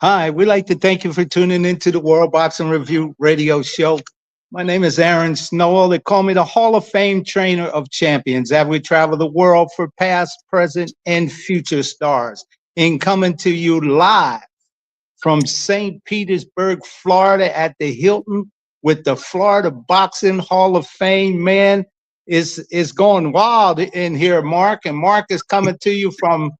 Hi, we'd like to thank you for tuning into the World Boxing Review radio show. My name is Aaron Snowell. They call me the Hall of Fame trainer of champions. As we travel the world for past, present, and future stars. In coming to you live from St. Petersburg, Florida at the Hilton with the Florida Boxing Hall of Fame. Man, is going wild in here, Mark. And Mark is coming to you from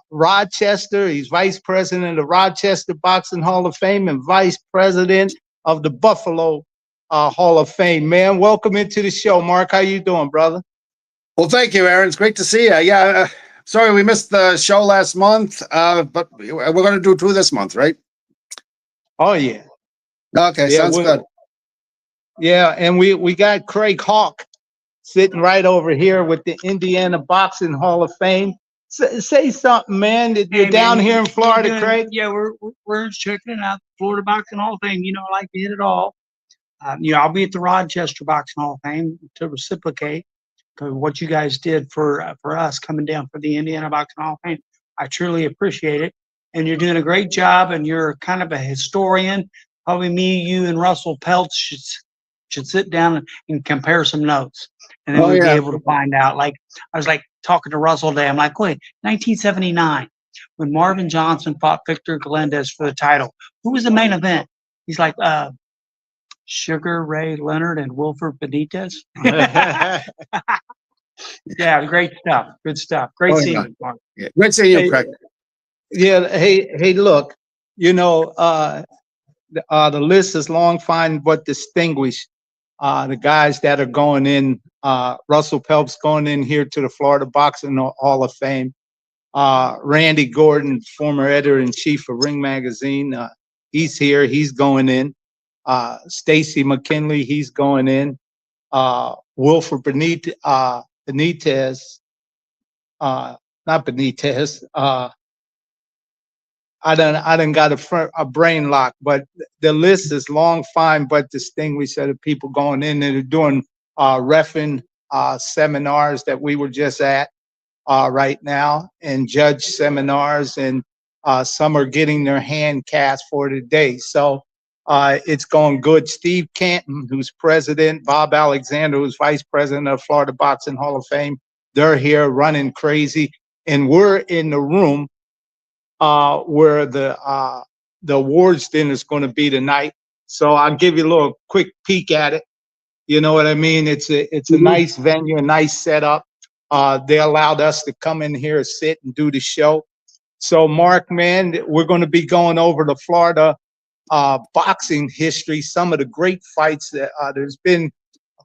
Rochester. He's vice president of the Rochester Boxing Hall of Fame and vice president of the Buffalo Hall of Fame. Man, welcome into the show, Mark. How you doing, brother? Well, thank you, Aaron. It's great to see you. Yeah, sorry we missed the show last month, but we're going to do two this month, right? Oh yeah. Okay, yeah, sounds good. Yeah, and we got Craig Hawk sitting right over here with the Indiana Boxing Hall of Fame. Say something, man. You're down here in Florida, Craig. Yeah, we're checking out the Florida Boxing Hall of Fame. I like to hit it all. I'll be at the Rochester Boxing Hall of Fame to reciprocate what you guys did for us coming down for the Indiana Boxing Hall of Fame. I truly appreciate it, and you're doing a great job. And you're kind of a historian. Probably me, you, and Russell Peltz should sit down and compare some notes, and then we'll be able to find out. Like I was talking to Russell today. I'm like, wait, 1979, when Marvin Johnson fought Victor Galindez for the title, who was the main event? He's like, Sugar Ray Leonard and Wilford Benitez. Yeah, great stuff. Good stuff. Great seeing you, Mark. Yeah. Great seeing you, Craig. Yeah. Hey, look, the list is long, fine, but distinguished. The guys that are going in, Russell Peltz going in here to the Florida Boxing Hall of Fame. Randy Gordon, former editor-in-chief of Ring Magazine, he's here. He's going in. Stacy McKinley, he's going in. Wilford Benitez, not Benitez. I done got a brain lock, but the list is long, fine, but distinguished of the people going in and doing reffing seminars that we were just at right now, and judge seminars, and some are getting their hand cast for today. So it's going good. Steve Canton, who's president, Bob Alexander, who's vice president of Florida Boxing Hall of Fame, they're here running crazy, and we're in the room where the awards dinner is going to be tonight. So I'll give you a little quick peek at it. You know what I mean? It's a nice venue, a nice setup. They allowed us to come in here, sit, and do the show. So Mark, man, we're going to be going over the Florida boxing history, some of the great fights that there's been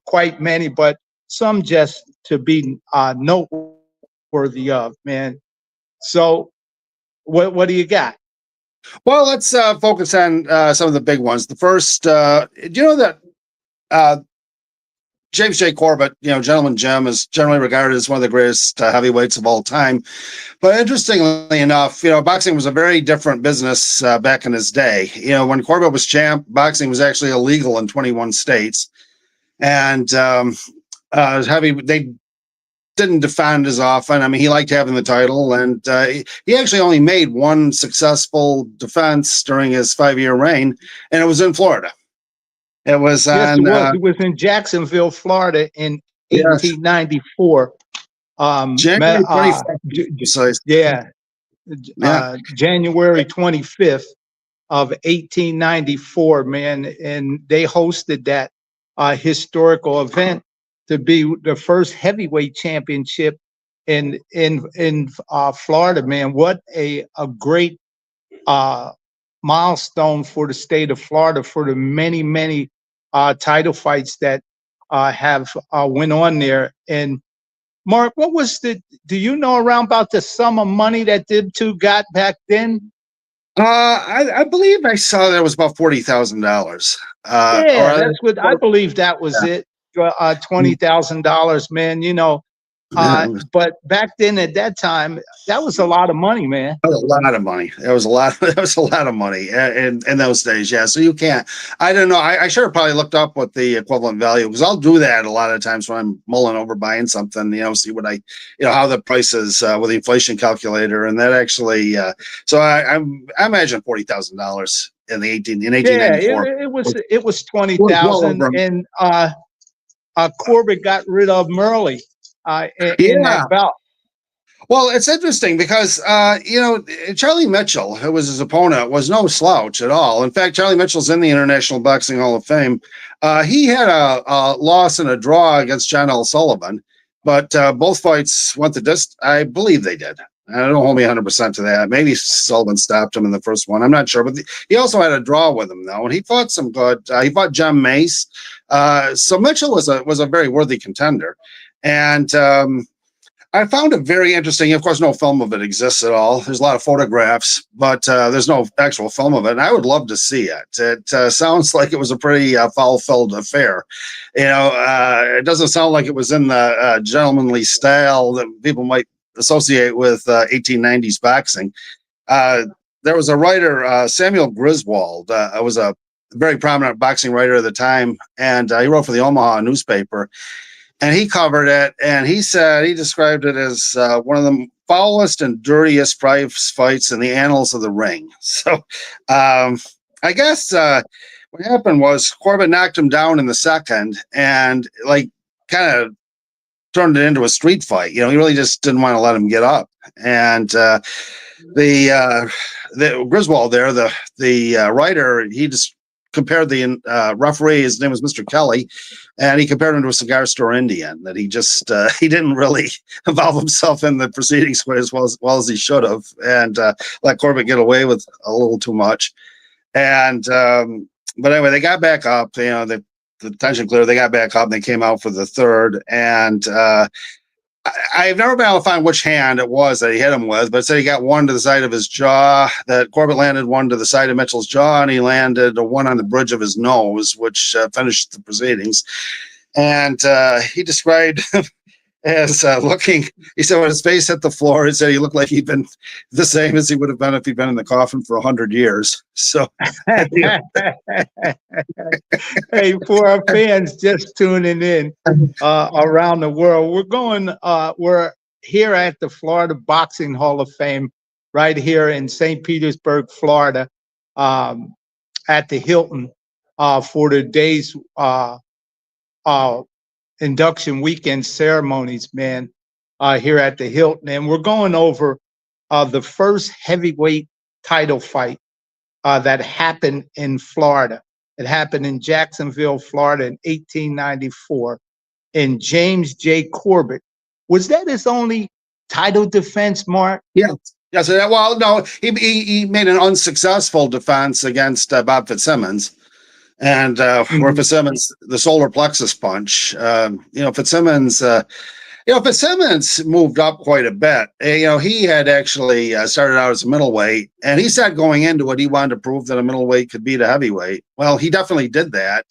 quite many, but some just to be noteworthy of, man. So what do you got? Well, let's focus on some of the big ones. The first, do you know that James J. Corbett, Gentleman Jim, is generally regarded as one of the greatest heavyweights of all time. But interestingly enough, boxing was a very different business back in his day. When Corbett was champ, boxing was actually illegal in 21 states. And they didn't defend as often. I mean, he liked having the title, and he actually only made one successful defense during his 5-year reign, and it was in Florida. It was it was in Jacksonville, Florida in 1894. January 25th. January 25th of 1894, man, and they hosted that historical event to be the first heavyweight championship in Florida, man. What a great milestone for the state of Florida, for the many title fights that have went on there. And Mark, what was do you know around about the sum of money that them two got back then? I believe I saw that it was about $40,000. That's what I believe. That was it. $20,000, man. But back then, at that time, that was a lot of money, man. That was a lot of money. It was a lot. That was a lot of money in those days. Yeah. So you can't. I don't know. I should have probably looked up what the equivalent value, because I'll do that a lot of times when I'm mulling over buying something. See what how the prices with the inflation calculator, and that actually. So I imagine $40,000 in 1894. Yeah, it was 20,000, and Corbett got rid of Murley in that bout. Well, it's interesting because, Charlie Mitchell, who was his opponent, was no slouch at all. In fact, Charlie Mitchell's in the International Boxing Hall of Fame. He had a loss and a draw against John L. Sullivan, but both fights went the distance. I believe they did. I don't hold me 100% to that. Maybe Sullivan stopped him in the first one. I'm not sure. But he also had a draw with him, though, and he fought some good. He fought John Mace. So Mitchell was a very worthy contender. And I found it very interesting. Of course, no film of it exists at all. There's a lot of photographs, but there's no actual film of it. And I would love to see it. It sounds like it was a pretty foul-filled affair. It doesn't sound like it was in the gentlemanly style that people might associate with 1890s boxing. There was a writer, Samuel Griswold, was a very prominent boxing writer at the time, and he wrote for the Omaha newspaper. And he covered it, and he described it as one of the foulest and dirtiest prize fights in the annals of the ring. So I guess what happened was Corbett knocked him down in the second and kind of turned it into a street fight. He really just didn't want to let him get up. And the Griswold there, the writer, he just compared the referee, his name was Mr. Kelly, and he compared him to a cigar store Indian, that he just he didn't really involve himself in the proceedings as well as he should have, and let Corbett get away with a little too much. And but anyway, they got back up. The tension cleared. They got back up and they came out for the third. And I've never been able to find which hand it was that he hit him with, but it said he got one to the side of his jaw, that Corbett landed one to the side of Mitchell's jaw, and he landed a one on the bridge of his nose, which finished the proceedings. And he described as looking, he said when his face hit the floor, he said he looked like he'd been the same as he would have been if he'd been in the coffin for 100 years. So, hey, for our fans just tuning in around the world, we're here at the Florida Boxing Hall of Fame, right here in St. Petersburg, Florida, at the Hilton for the day's induction weekend ceremonies, man, here at the Hilton. And we're going over the first heavyweight title fight that happened in Florida. It happened in Jacksonville, Florida in 1894. And James J. Corbett, was that his only title defense, Mark? Yeah. Yeah. So no, he made an unsuccessful defense against Bob Fitzsimmons. And where Fitzsimmons, the solar plexus punch, Fitzsimmons, Fitzsimmons moved up quite a bit. He had actually started out as a middleweight, and he said going into it, he wanted to prove that a middleweight could beat a heavyweight. Well, he definitely did that.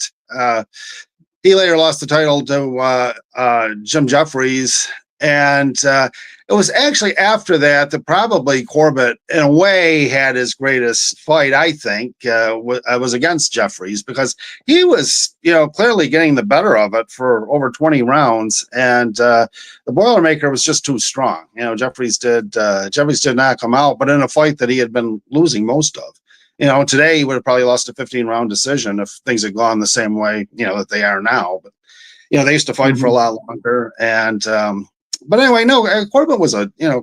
He later lost the title to Jim Jeffries, and it was actually after that probably Corbett, in a way, had his greatest fight, I think, was against Jeffries, because he was, clearly getting the better of it for over 20 rounds, and the Boilermaker was just too strong. Jeffries did knock him out, but in a fight that he had been losing most of. Today he would have probably lost a 15-round decision if things had gone the same way, that they are now. But, they used to fight for a lot longer, and but anyway, no, Corbett was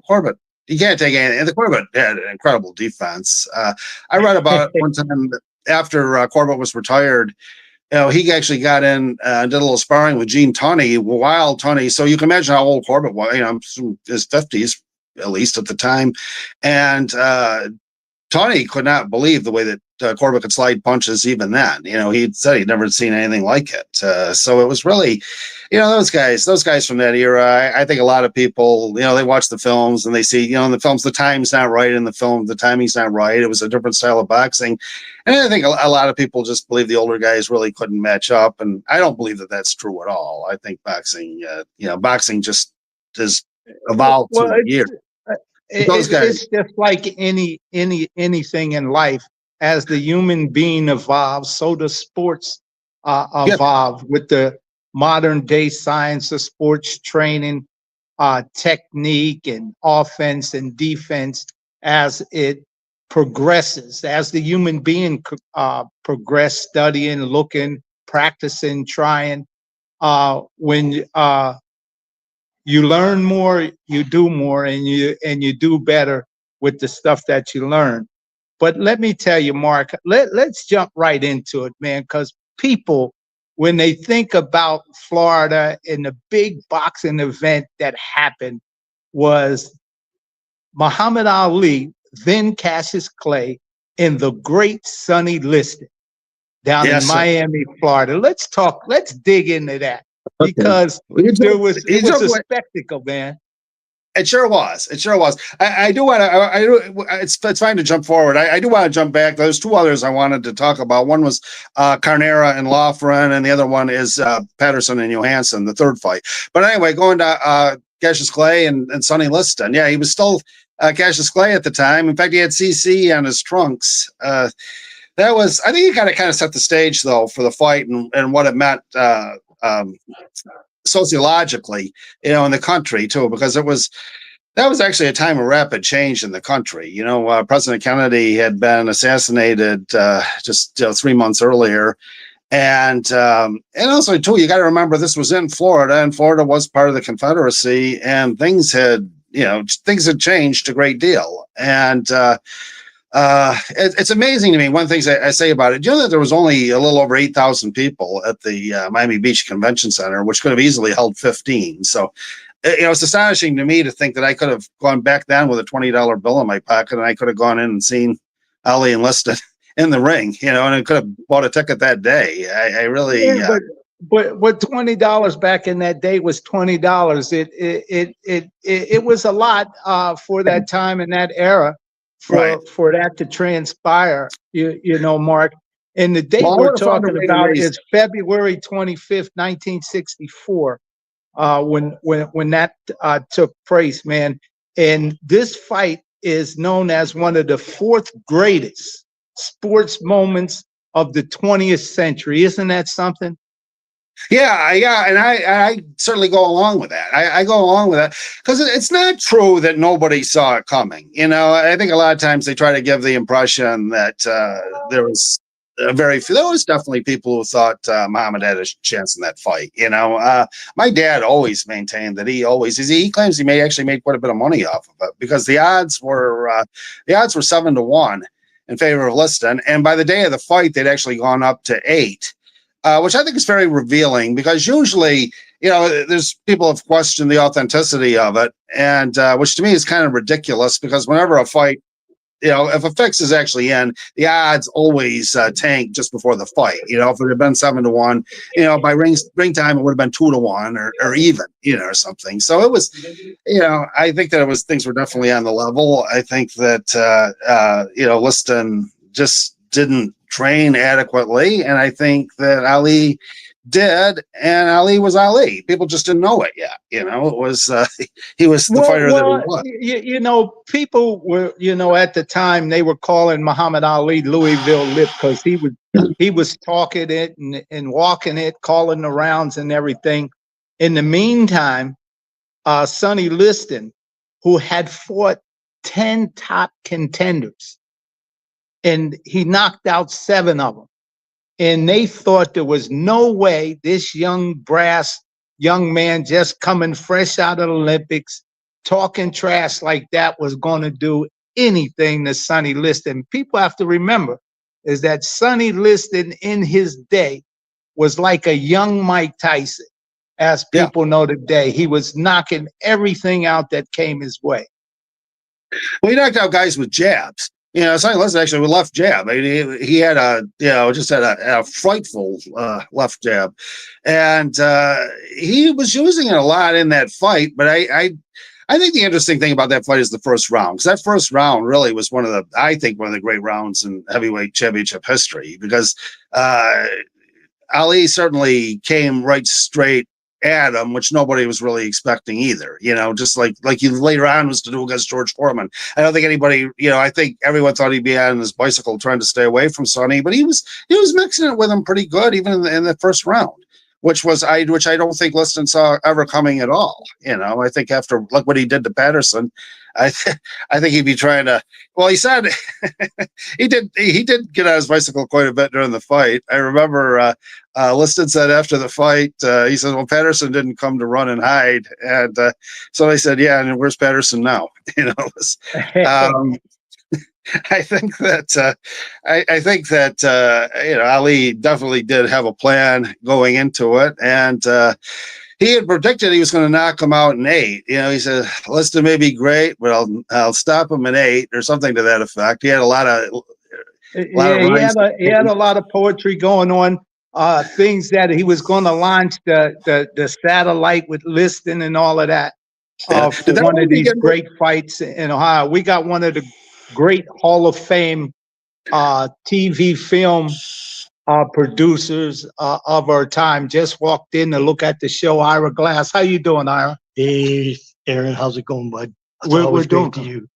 Corbett, you can't take anything. The Corbett had an incredible defense. I read about it one time after Corbett was retired. He actually got in and did a little sparring with Gene Tunney, Wild Tunney. So you can imagine how old Corbett was, in his 50s, at least at the time. And Tunney could not believe the way that Corbett could slide punches even then. He said he'd never seen anything like it. So it was really, those guys from that era, I think a lot of people, they watch the films and they see, in the films, the time's not right. In the film, the timing's not right. It was a different style of boxing. And I think a lot of people just believe the older guys really couldn't match up. And I don't believe that that's true at all. I think boxing just has evolved Well, through the years. Those guys. it's just like anything in life. As the human being evolves, so does sports Yeah. evolve with the modern day science of sports training, technique and offense and defense as it progresses, as the human being progress, studying, looking, practicing, trying. When you learn more, you do more, and you do better with the stuff that you learn. But let me tell you, Mark, let's jump right into it, man, because people, when they think about Florida and the big boxing event that happened was Muhammad Ali, then Cassius Clay, and the great Sonny Liston down Yes, in sir. Miami, Florida. Let's dig into that because You it jump- was you jump a away- spectacle, man. It sure was. It sure was. I do want to. It's fine to jump forward. I do want to jump back. There's two others I wanted to talk about. One was Carnera and Loughran, and the other one is Patterson and Johansson, the third fight. But anyway, going to Cassius Clay and Sonny Liston. Yeah, he was still Cassius Clay at the time. In fact, he had CC on his trunks. That was. I think he kind of set the stage though for the fight and what it meant. Sociologically, in the country too, because that was actually a time of rapid change in the country. President Kennedy had been assassinated just 3 months earlier, and also too, you got to remember this was in Florida, and Florida was part of the Confederacy, and things had changed a great deal, and it's amazing to me. One of the things I say about it, that there was only a little over 8,000 people at the Miami Beach Convention Center, which could have easily held 15. So, it's astonishing to me to think that I could have gone back then with a $20 bill in my pocket, and I could have gone in and seen Ali and Liston in the ring, and I could have bought a ticket that day. I really. Yeah, but what $20 back in that day was $20. It was a lot for that time in that era. For that to transpire, Mark. And the date we're talking about is February 25th, 1964, when that took place, man. And this fight is known as one of the fourth greatest sports moments of the 20th century. Isn't that something? Yeah, and I certainly go along with that. I go along with that because it's not true that nobody saw it coming. I think a lot of times they try to give the impression that there was there was definitely people who thought Muhammad had a chance in that fight. My dad always maintained that he claims he actually made quite a bit of money off of it because the odds were 7-1 in favor of Liston, and by the day of the fight they'd actually gone up to 8. Which I think is very revealing because usually, there's people have questioned the authenticity of it, and which to me is kind of ridiculous because whenever a fight, if a fix is actually in, the odds always tank just before the fight. If it had been 7-1, by ring time it would have been 2-1 or even, or something. So it was, I think that things were definitely on the level. I think that Liston just didn't train adequately, and I think that Ali did, and Ali was Ali. People just didn't know it yet. It was he was the fighter that he was. People were, at the time they were calling Muhammad Ali Louisville Lip because he was talking it and walking it, calling the rounds and everything. In the meantime, Sonny Liston, who had fought 10 top contenders, and he knocked out 7 of them. And they thought there was no way this young man just coming fresh out of the Olympics, talking trash like that was going to do anything to Sonny Liston. People have to remember is that Sonny Liston in his day was like a young Mike Tyson, as people know today. He was knocking everything out that came his way. Well, he knocked out guys with jabs. Sonny Liston actually with left jab. I mean, he had just had a frightful left jab, and he was using it a lot in that fight. But I think the interesting thing about that fight is the first round, because that first round really was one of the great rounds in heavyweight championship history, because Ali certainly came right straight at him, which nobody was really expecting either. Just like he later on was to do against George Foreman. I don't think anybody, I think everyone thought he'd be on his bicycle trying to stay away from Sonny, but he was mixing it with him pretty good, even in the first round, which I don't think Liston saw ever coming at all. I think after look what he did to Patterson, I think he'd be trying to. Well, he said he did get on his bicycle quite a bit during the fight. I remember Liston said after the fight, he said, "Well, Patterson didn't come to run and hide," and so I said, "Yeah, and where's Patterson now?" I think that Ali definitely did have a plan going into it, and he had predicted he was going to knock him out in 8. He said Liston may be great, but I'll stop him in 8 or something to that effect. He had a lot of he had a lot of poetry going on. Things that he was going to launch the satellite with Liston and all of that. For one of these great fights in Ohio, we got one of the great Hall of Fame TV film producers of our time. Just walked in to look at the show. Ira Glass, how you doing, Ira? Hey, Aaron, how's it going, bud? We're doing to you.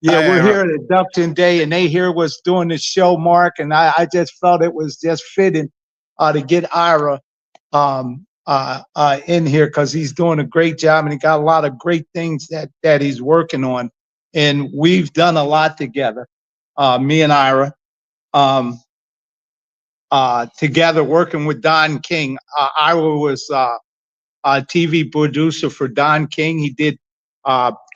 Yeah, we're here at Induction Day, and they here was doing the show, Mark, and I just felt it was just fitting to get Ira in here because he's doing a great job and he got a lot of great things that he's working on. And we've done a lot together, me and Ira, together working with Don King. Ira was a TV producer for Don King. He did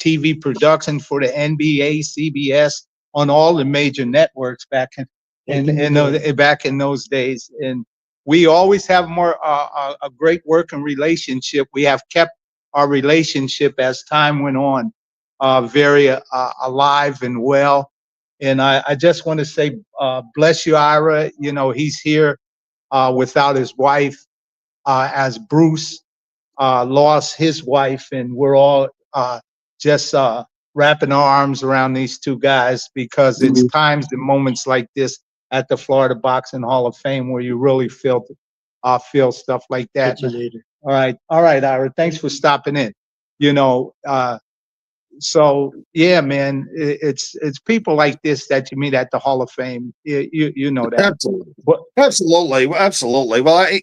TV production for the NBA, CBS, on all the major networks back in those days. And we always have a great working relationship. We have kept our relationship as time went on very alive and well. And I just want to say, bless you, Ira. He's here without his wife, as Bruce lost his wife, and we're all just wrapping our arms around these two guys because it's times and moments like this at the Florida Boxing Hall of Fame where you really feel stuff like that. All right, Ira. Thanks for stopping in. So yeah, man, it's people like this that you meet at the Hall of Fame. You know that. Absolutely. Well, I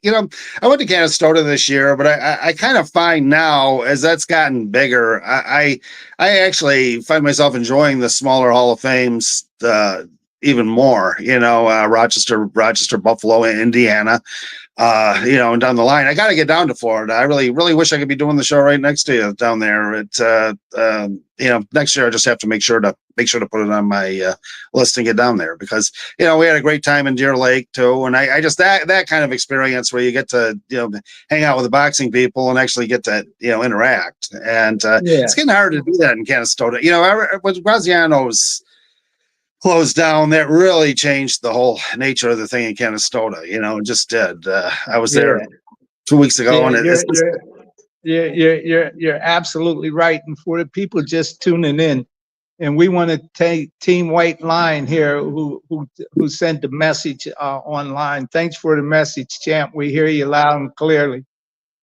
went to Canton this year, but I kind of find now as that's gotten bigger, I actually find myself enjoying the smaller Hall of Fames even more. Rochester, Buffalo, Indiana. And down the line, I got to get down to Florida. I really wish I could be doing the show right next to you down there. Next year I just have to make sure to put it on my list and get down there because we had a great time in Deer Lake too, and I just that kind of experience where you get to hang out with the boxing people and actually get to interact, and it's getting hard to do that in Canton. With Graziano's closed down, that really changed the whole nature of the thing in Canastota. It just did. I was there 2 weeks ago, and you're absolutely right. And for the people just tuning in, and we want to take Team White Line here, who sent the message online. Thanks for the message, champ. We hear you loud and clearly.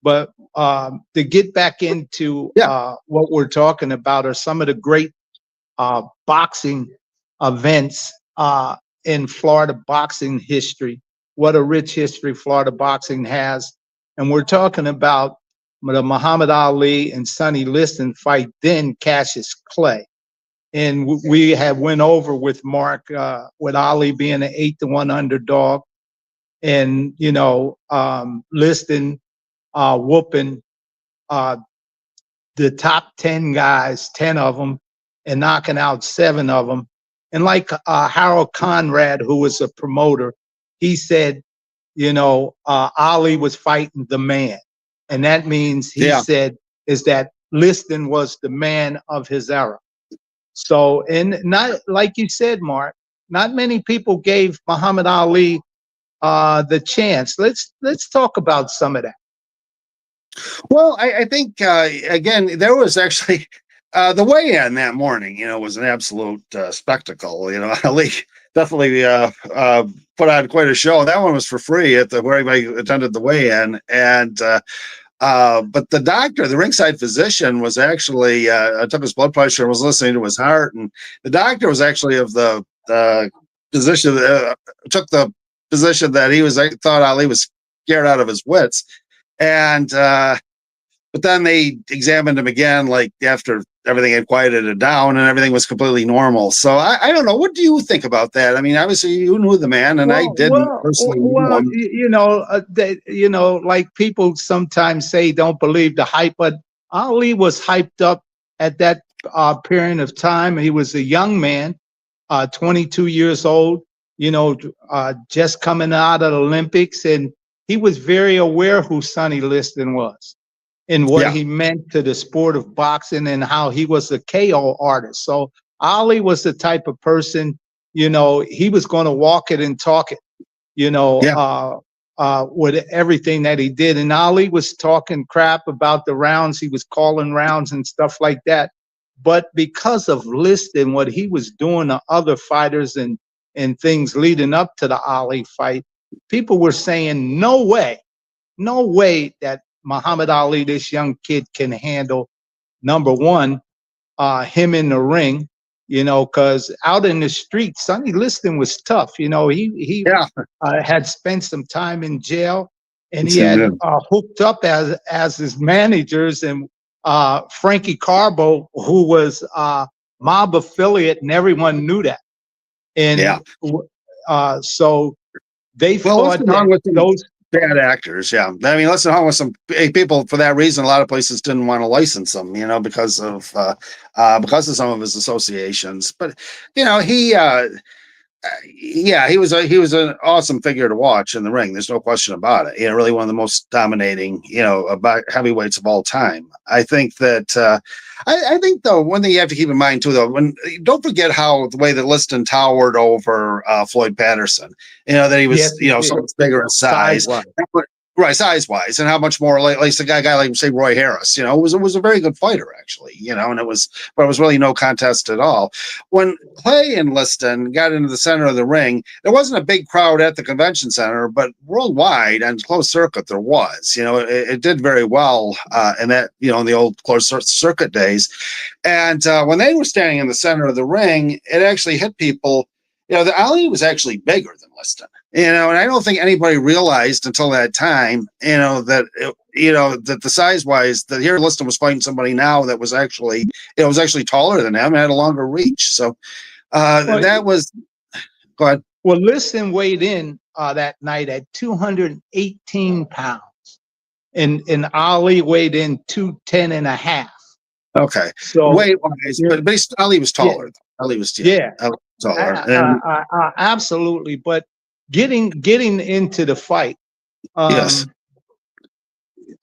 But to get back into what we're talking about are some of the great boxing events in Florida boxing history. What a rich history Florida boxing has. And we're talking about the Muhammad Ali and Sonny Liston fight, then Cassius Clay. And we have went over with Mark, with Ali being an 8-1 underdog, and Liston whooping the top 10 guys, 10 of them, and knocking out 7 of them. And like Harold Conrad, who was a promoter, he said, Ali was fighting the man. And that means he said is that Liston was the man of his era. So, and not like you said, Mark, not many people gave Muhammad Ali the chance. Let's talk about some of that. Well, I think, again, there was actually the weigh-in that morning, was an absolute spectacle. Ali definitely put on quite a show. That one was for free where everybody attended the weigh-in. And But the doctor, the ringside physician, was actually took his blood pressure and was listening to his heart, and the doctor was actually of the position took the position that he thought Ali was scared out of his wits, and but then they examined him again, like after everything had quieted down and everything was completely normal. So I don't know. What do you think about that? I mean, obviously you knew the man, and I didn't personally know him. Like people sometimes say, don't believe the hype, but Ali was hyped up at that period of time. He was a young man, 22 years old, just coming out of the Olympics, and he was very aware who Sonny Liston was and what he meant to the sport of boxing and how he was a KO artist. So Ali was the type of person, he was going to walk it and talk it, with everything that he did. And Ali was talking crap about the rounds. He was calling rounds and stuff like that. But because of Liston, what he was doing to other fighters and things leading up to the Ali fight, people were saying, no way that Muhammad Ali, this young kid, can handle, number one, him in the ring, because out in the street, Sonny Liston was tough. He had spent some time in jail, and he had hooked up as his managers, and Frankie Carbo, who was mob affiliate, and everyone knew that. And so they thought that those bad actors, I mean, Liston hung with some people for that reason. A lot of places didn't want to license him, because of some of his associations. But he was an awesome figure to watch in the ring. There's no question about it. Really one of the most dominating, about heavyweights of all time. I think that. I think though, one thing you have to keep in mind too, though, don't forget how the way that Liston towered over Floyd Patterson. That he was, so much bigger in size. Right, size-wise, and how much more like a guy like, say, Roy Harris, was a very good fighter, actually, and it was really no contest at all. When Clay and Liston got into the center of the ring, there wasn't a big crowd at the convention center, but worldwide and closed circuit there was. It did very well in that, in the old closed circuit days. And when they were standing in the center of the ring, it actually hit people. The Ali was actually bigger than Liston. And I don't think anybody realized until that time, that the size wise, that here Liston was fighting somebody now that was actually, taller than him and had a longer reach. So that was, go ahead. Well, Liston weighed in that night at 218 pounds, and Ali weighed in 210 and a half. Okay. So weight wise, but Ali was taller. Yeah. Ali was taller. Absolutely. But getting into the fight,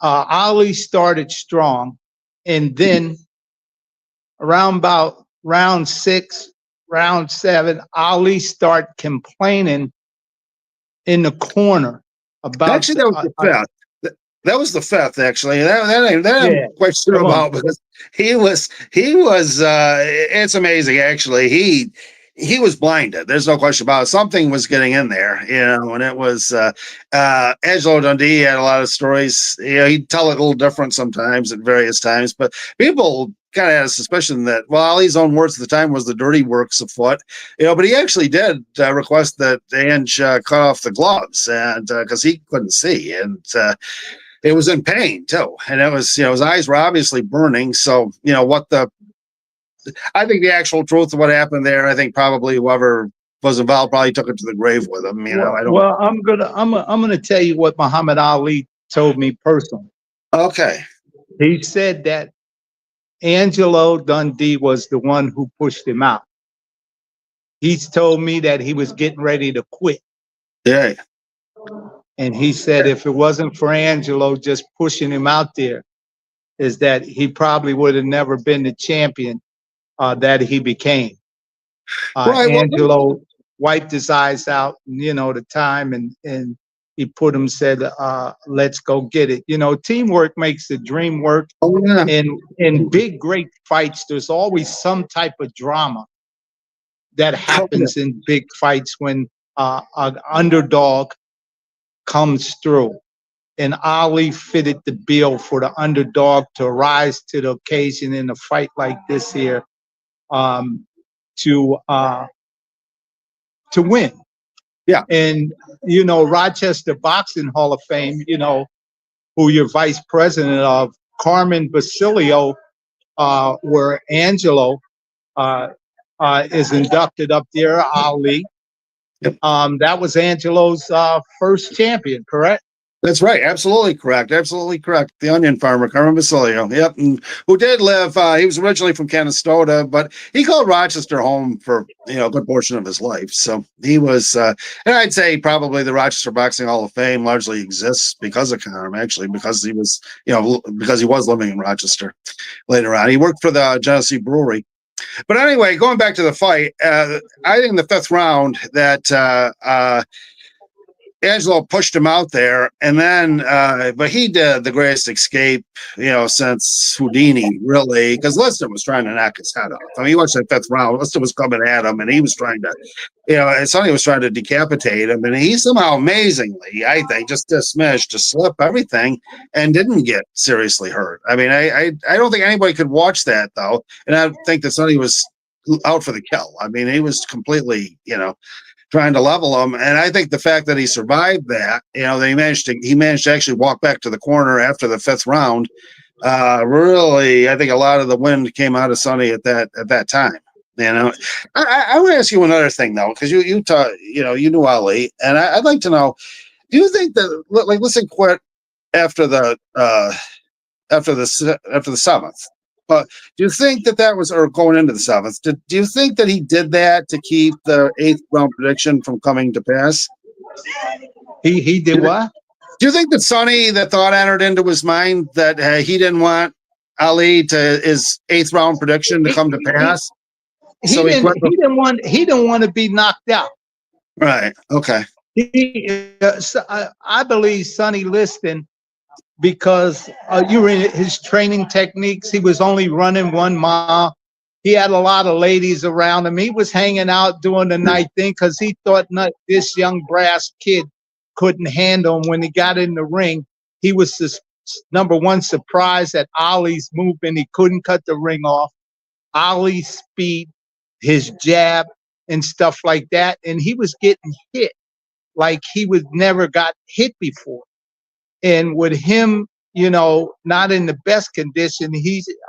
Ali started strong, and then around about round 6, round 7, Ali started complaining in the corner about. Actually, that was the fifth. That was the fifth, actually. That I'm quite sure about, because he was. It's amazing, actually. He was blinded. There's no question about it. Something was getting in there, and it was Angelo Dundee had a lot of stories. He'd tell it a little different sometimes at various times, but people kind of had a suspicion that, well, Ali's own words at the time was the dirty works afoot, but he actually did request that Ange cut off the gloves, and because he couldn't see, and it was in pain too, and it was, his eyes were obviously burning. So, I think the actual truth of what happened there, I think probably whoever was involved probably took it to the grave with him. Well, I'm gonna tell you what Muhammad Ali told me personally. Okay. He said that Angelo Dundee was the one who pushed him out. He's told me that he was getting ready to quit. Yeah. And he said if it wasn't for Angelo just pushing him out there, is that he probably would have never been the champion that he became. Angelo wiped his eyes out, the time, and he said, let's go get it. Teamwork makes the dream work. Oh, yeah. In big, great fights, there's always some type of drama that happens in big fights when an underdog comes through. and Ali fitted the bill for the underdog to rise to the occasion in a fight like this here, to win. Yeah. And, you know, Rochester Boxing Hall of Fame, you know, who you're vice president of, Carmen Basilio, where Angelo is inducted up there, Ali. Yep. That was Angelo's first champion, correct? That's right. Absolutely correct. Absolutely correct. The onion farmer, Carmen Basilio. Yep. And who did live, he was originally from Canastota, but he called Rochester home for, you know, a good portion of his life. So he was, and I'd say probably the Rochester Boxing Hall of Fame largely exists because of Carm, actually, because he was, you know, because he was living in Rochester later on. He worked for the Genesee Brewery. But anyway, going back to the fight, I think in the fifth round that, Angelo pushed him out there, and then, but he did the greatest escape, you know, since Houdini, really, because Liston was trying to knock his head off. I mean, you watched that fifth round, Liston was coming at him, and he was trying to, you know, and Sonny was trying to decapitate him, and he somehow, amazingly, I think, just dismissed, just slipped everything, and didn't get seriously hurt. I mean, I don't think anybody could watch that, though, and I think that Sonny was out for the kill. I mean, he was completely, you know, trying to level him, and I think the fact that he survived that, you know, that he managed to actually walk back to the corner after the fifth round. Really, I think a lot of the wind came out of Sonny at that time. You know, I want to ask you another thing though, because you taught, you know, you knew Ali, and I'd like to know, do you think that, like, Liston quit after the seventh? But do you think that was, or going into the seventh, do you think that he did that to keep the eighth round prediction from coming to pass? He did what? Do you think that Sonny, that thought entered into his mind that he didn't want Ali to his eighth round prediction to come to pass? He didn't want to be knocked out. Right. Okay. I believe Sonny Liston, because you were in his training techniques. He was only running 1 mile. He had a lot of ladies around him. He was hanging out doing the night thing because he thought this young brass kid couldn't handle him when he got in the ring. He was just, number one, surprised at Ali's movement. He couldn't cut the ring off. Ali's speed, his jab, and stuff like that. And he was getting hit like he was never got hit before. And with him, you know, not in the best condition,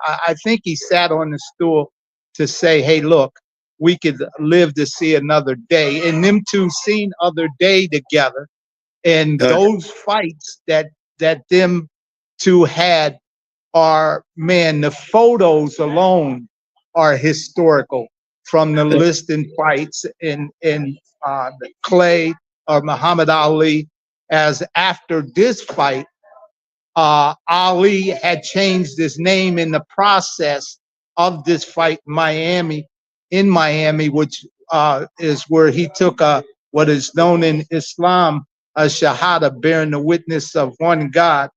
I think he sat on the stool to say, hey, look, we could live to see another day. And them two seen other day together. And those fights that them two had are, man, the photos alone are historical, from the Liston fights and Clay or Muhammad Ali. As after this fight, Ali had changed his name in the process of this fight in Miami, which is where he took what is known in Islam, a shahada, bearing the witness of one God.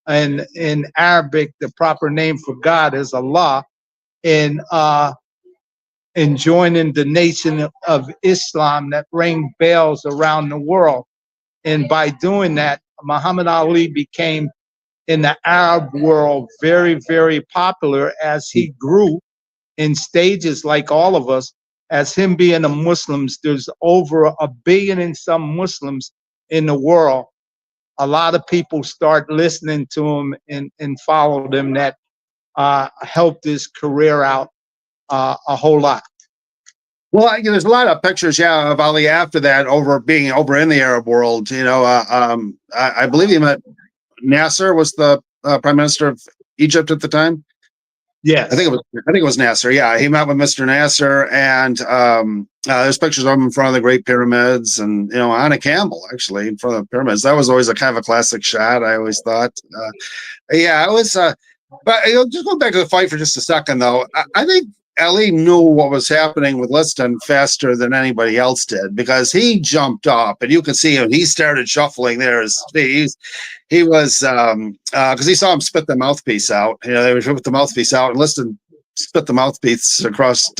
And in Arabic, the proper name for God is Allah. And joining the nation of Islam that rang bells around the world. And by doing that, Muhammad Ali became, in the Arab world, very, very popular as he grew in stages like all of us. As him being a Muslim, there's over 1 billion and some Muslims in the world. A lot of people start listening to him and followed him, that helped his career out a whole lot. Well, there's a lot of pictures, of Ali after that, being over in the Arab world. You know, I believe he met Nasser, was the prime minister of Egypt at the time. Yes, I think it was Nasser. Yeah, he met with Mr. Nasser, and there's pictures of him in front of the Great Pyramids, and, you know, Anna Campbell actually in front of the pyramids. That was always a kind of a classic shot, I always thought. It was. But, you know, just going back to the fight for just a second, though, I think Ali knew what was happening with Liston faster than anybody else did, because he jumped up, and you could see him. He started shuffling there. He was, because he saw him spit the mouthpiece out. You know, they would put the mouthpiece out, and Liston spit the mouthpiece across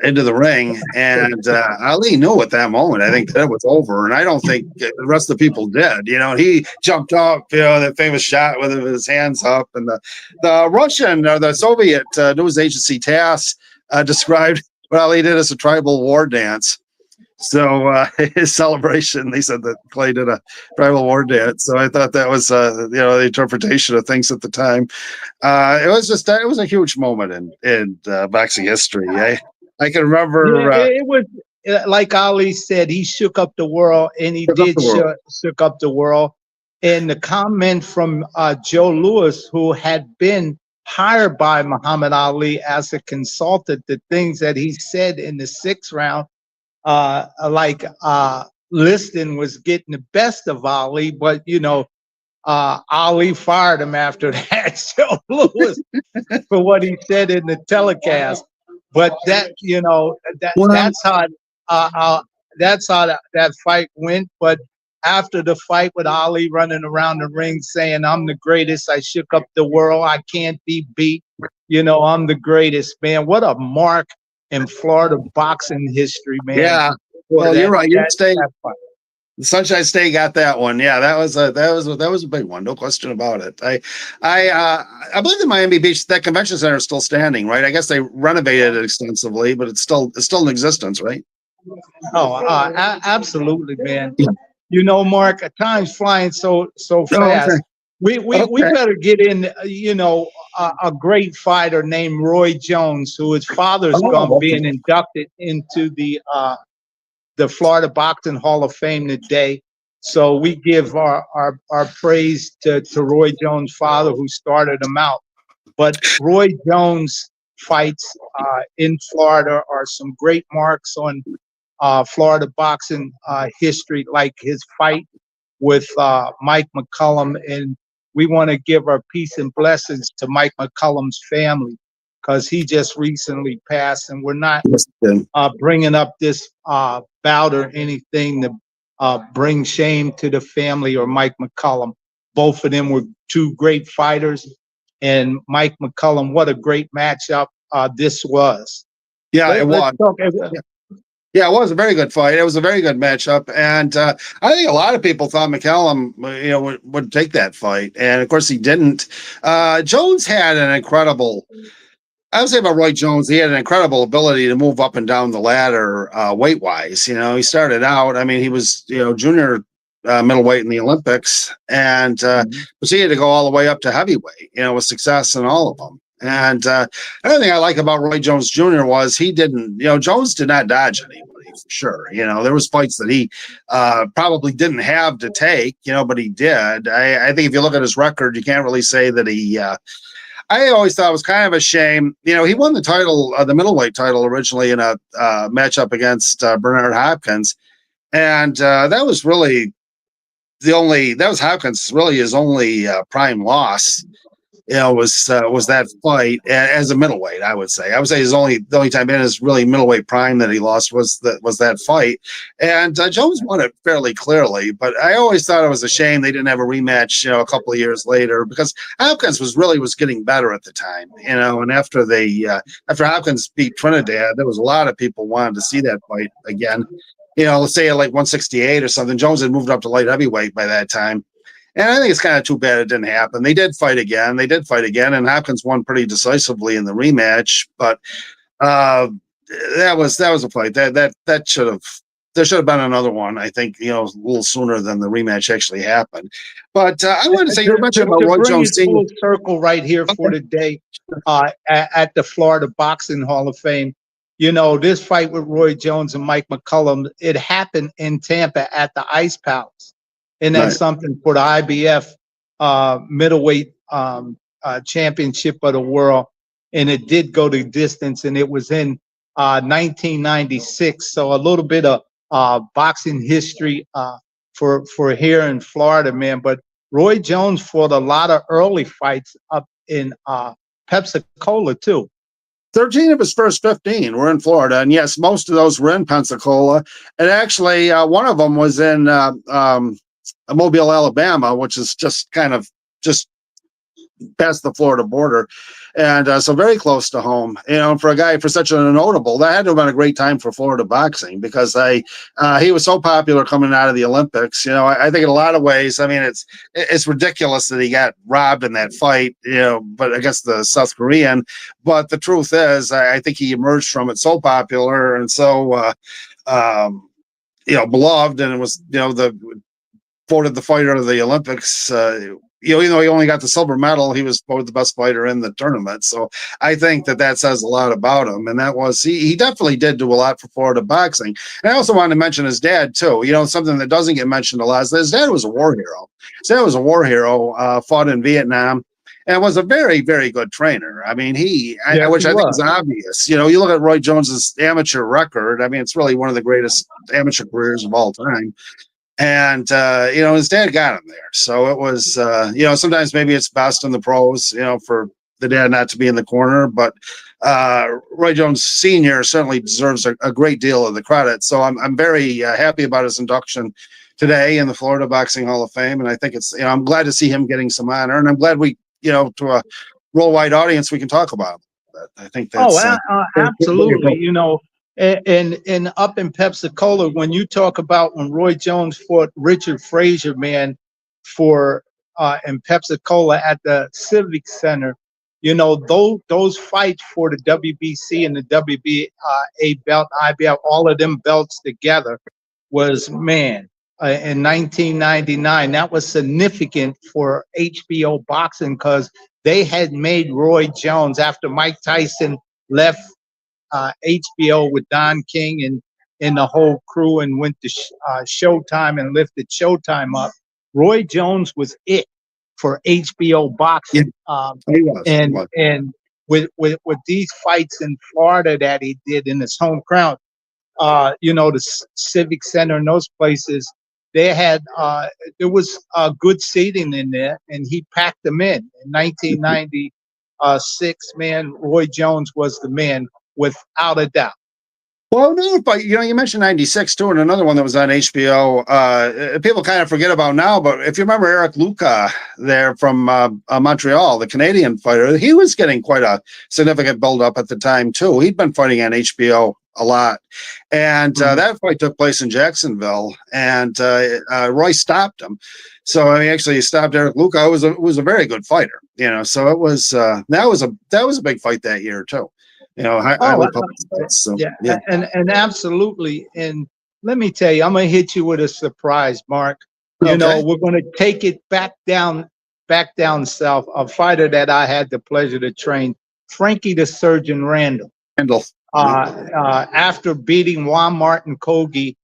into the ring, and Ali knew at that moment. I think that it was over, and I don't think the rest of the people did. He jumped up, that famous shot with his hands up, and the Russian or the Soviet news agency TASS described what Ali did as a tribal war dance. So his celebration, they said that Clay did a tribal war dance. So I thought that was the interpretation of things at the time. It was a huge moment in boxing history. I can remember. It was like Ali said, he shook up the world, and he did shook up the world. And the comment from Joe Louis, who had been hired by Muhammad Ali as a consultant, the things that he said in the 6th round, Liston was getting the best of Ali, but Ali fired him after that. Joe Louis for what he said in the telecast. But that's how that fight went. But after the fight with Ali running around the ring saying, "I'm the greatest, I shook up the world, I can't be beat, I'm the greatest," man, what a mark in Florida boxing history, man. Yeah, well, you're right. The Sunshine State got that one. Yeah, that was a big one, no question about it. I believe the Miami Beach, that convention center is still standing, right? I guess they renovated it extensively, but it's still in existence, right? Oh, absolutely, man. Mark, time's flying so fast. Okay. We better get in. A great fighter named Roy Jones, who his father's being inducted into the Florida Boxing Hall of Fame today. So we give our praise to Roy Jones' father, who started him out. But Roy Jones' fights in Florida are some great marks on Florida boxing history, like his fight with Mike McCullum. And we want to give our peace and blessings to Mike McCullum's family, because he just recently passed, and we're not bringing up this bout or anything to bring shame to the family or Mike McCullum. Both of them were two great fighters, and Mike McCullum, what a great matchup this was. Yeah, it was. Yeah, it was a very good fight. It was a very good matchup, and I think a lot of people thought McCullum, would take that fight, and of course he didn't. Jones had an incredible. I would say about Roy Jones, he had an incredible ability to move up and down the ladder weight wise. He started out. I mean, he was junior middleweight in the Olympics, and proceeded to go all the way up to heavyweight. With success in all of them. And another thing I like about Roy Jones Jr. was he didn't, Jones did not dodge anybody for sure. There was fights that he probably didn't have to take, but he did. I think if you look at his record, you can't really say that he. I always thought it was kind of a shame. He won the title, the middleweight title, originally in a matchup against Bernard Hopkins, and that was really that was Hopkins really his only prime loss. Was that fight as a middleweight? I would say the only time in his really middleweight prime that he lost was that fight, and Jones won it fairly clearly. But I always thought it was a shame they didn't have a rematch, a couple of years later, because Hopkins was getting better at the time, and after Hopkins beat Trinidad, there was a lot of people wanted to see that fight again. Let's say at like 168 or something. Jones had moved up to light heavyweight by that time. And I think it's kind of too bad it didn't happen. They did fight again, and Hopkins won pretty decisively in the rematch. But that was a fight that there should have been another one. I think a little sooner than the rematch actually happened. But I wanted to say you mentioned about Roy Jones full circle right here for today at the Florida Boxing Hall of Fame. This fight with Roy Jones and Mike McCullum, it happened in Tampa at the Ice Palace. And that's something for the IBF middleweight championship of the world. And it did go the distance, and it was in 1996. So a little bit of boxing history for here in Florida, man. But Roy Jones fought a lot of early fights up in Pensacola, too. 13 of his first 15 were in Florida. And yes, most of those were in Pensacola. And actually, one of them was in Mobile, Alabama, which is just kind of past the Florida border, and so very close to home. For a guy for such a notable, that had to have been a great time for Florida boxing because he was so popular coming out of the Olympics. I think in a lot of ways, I mean, it's ridiculous that he got robbed in that fight, but against the South Korean. But the truth is, I think he emerged from it so popular and so beloved, and it was voted the fighter of the Olympics. Even though he only got the silver medal, he was voted the best fighter in the tournament. So I think that says a lot about him. And that was, he definitely did do a lot for Florida boxing. And I also wanted to mention his dad too. Something that doesn't get mentioned a lot is that his dad was a war hero. His dad was a war hero, fought in Vietnam, and was a very, very good trainer. I mean, I think is obvious. You look at Roy Jones's amateur record. I mean, it's really one of the greatest amateur careers of all time. And, his dad got him there. So it was, sometimes maybe it's best in the pros, for the dad not to be in the corner. But Roy Jones Sr. certainly deserves a great deal of the credit. So I'm very happy about his induction today in the Florida Boxing Hall of Fame. And I think I'm glad to see him getting some honor. And I'm glad we, to a worldwide audience, we can talk about it. I think that's absolutely. And up in Pensacola, when you talk about when Roy Jones fought Richard Frazier, man, in Pensacola at the Civic Center, those fights for the WBC and the WBA belt, IBF, all of them belts together was, man, in 1999, that was significant for HBO boxing because they had made Roy Jones after Mike Tyson left HBO with Don King and the whole crew and went to Showtime and lifted Showtime up. Roy Jones was it for HBO boxing. And with these fights in Florida that he did in his home crowd, the Civic Center and those places, they had there was good seating in there, and he packed them in. In 1996, man, Roy Jones was the man, without a doubt. Well, no, but you mentioned 96 too, and another one that was on HBO. People kind of forget about now, but if you remember Eric Luca there from Montreal, the Canadian fighter, he was getting quite a significant build-up at the time too. He'd been fighting on HBO a lot, and that fight took place in Jacksonville, and Roy stopped him. So I mean, actually, he stopped Eric Luca. It was a very good fighter, So it was that was a big fight that year too. And absolutely. And let me tell you, I'm gonna hit you with a surprise, Mark. We're gonna take it back down south. A fighter that I had the pleasure to train, Frankie the Surgeon Randall. After beating Juan Martin Kogi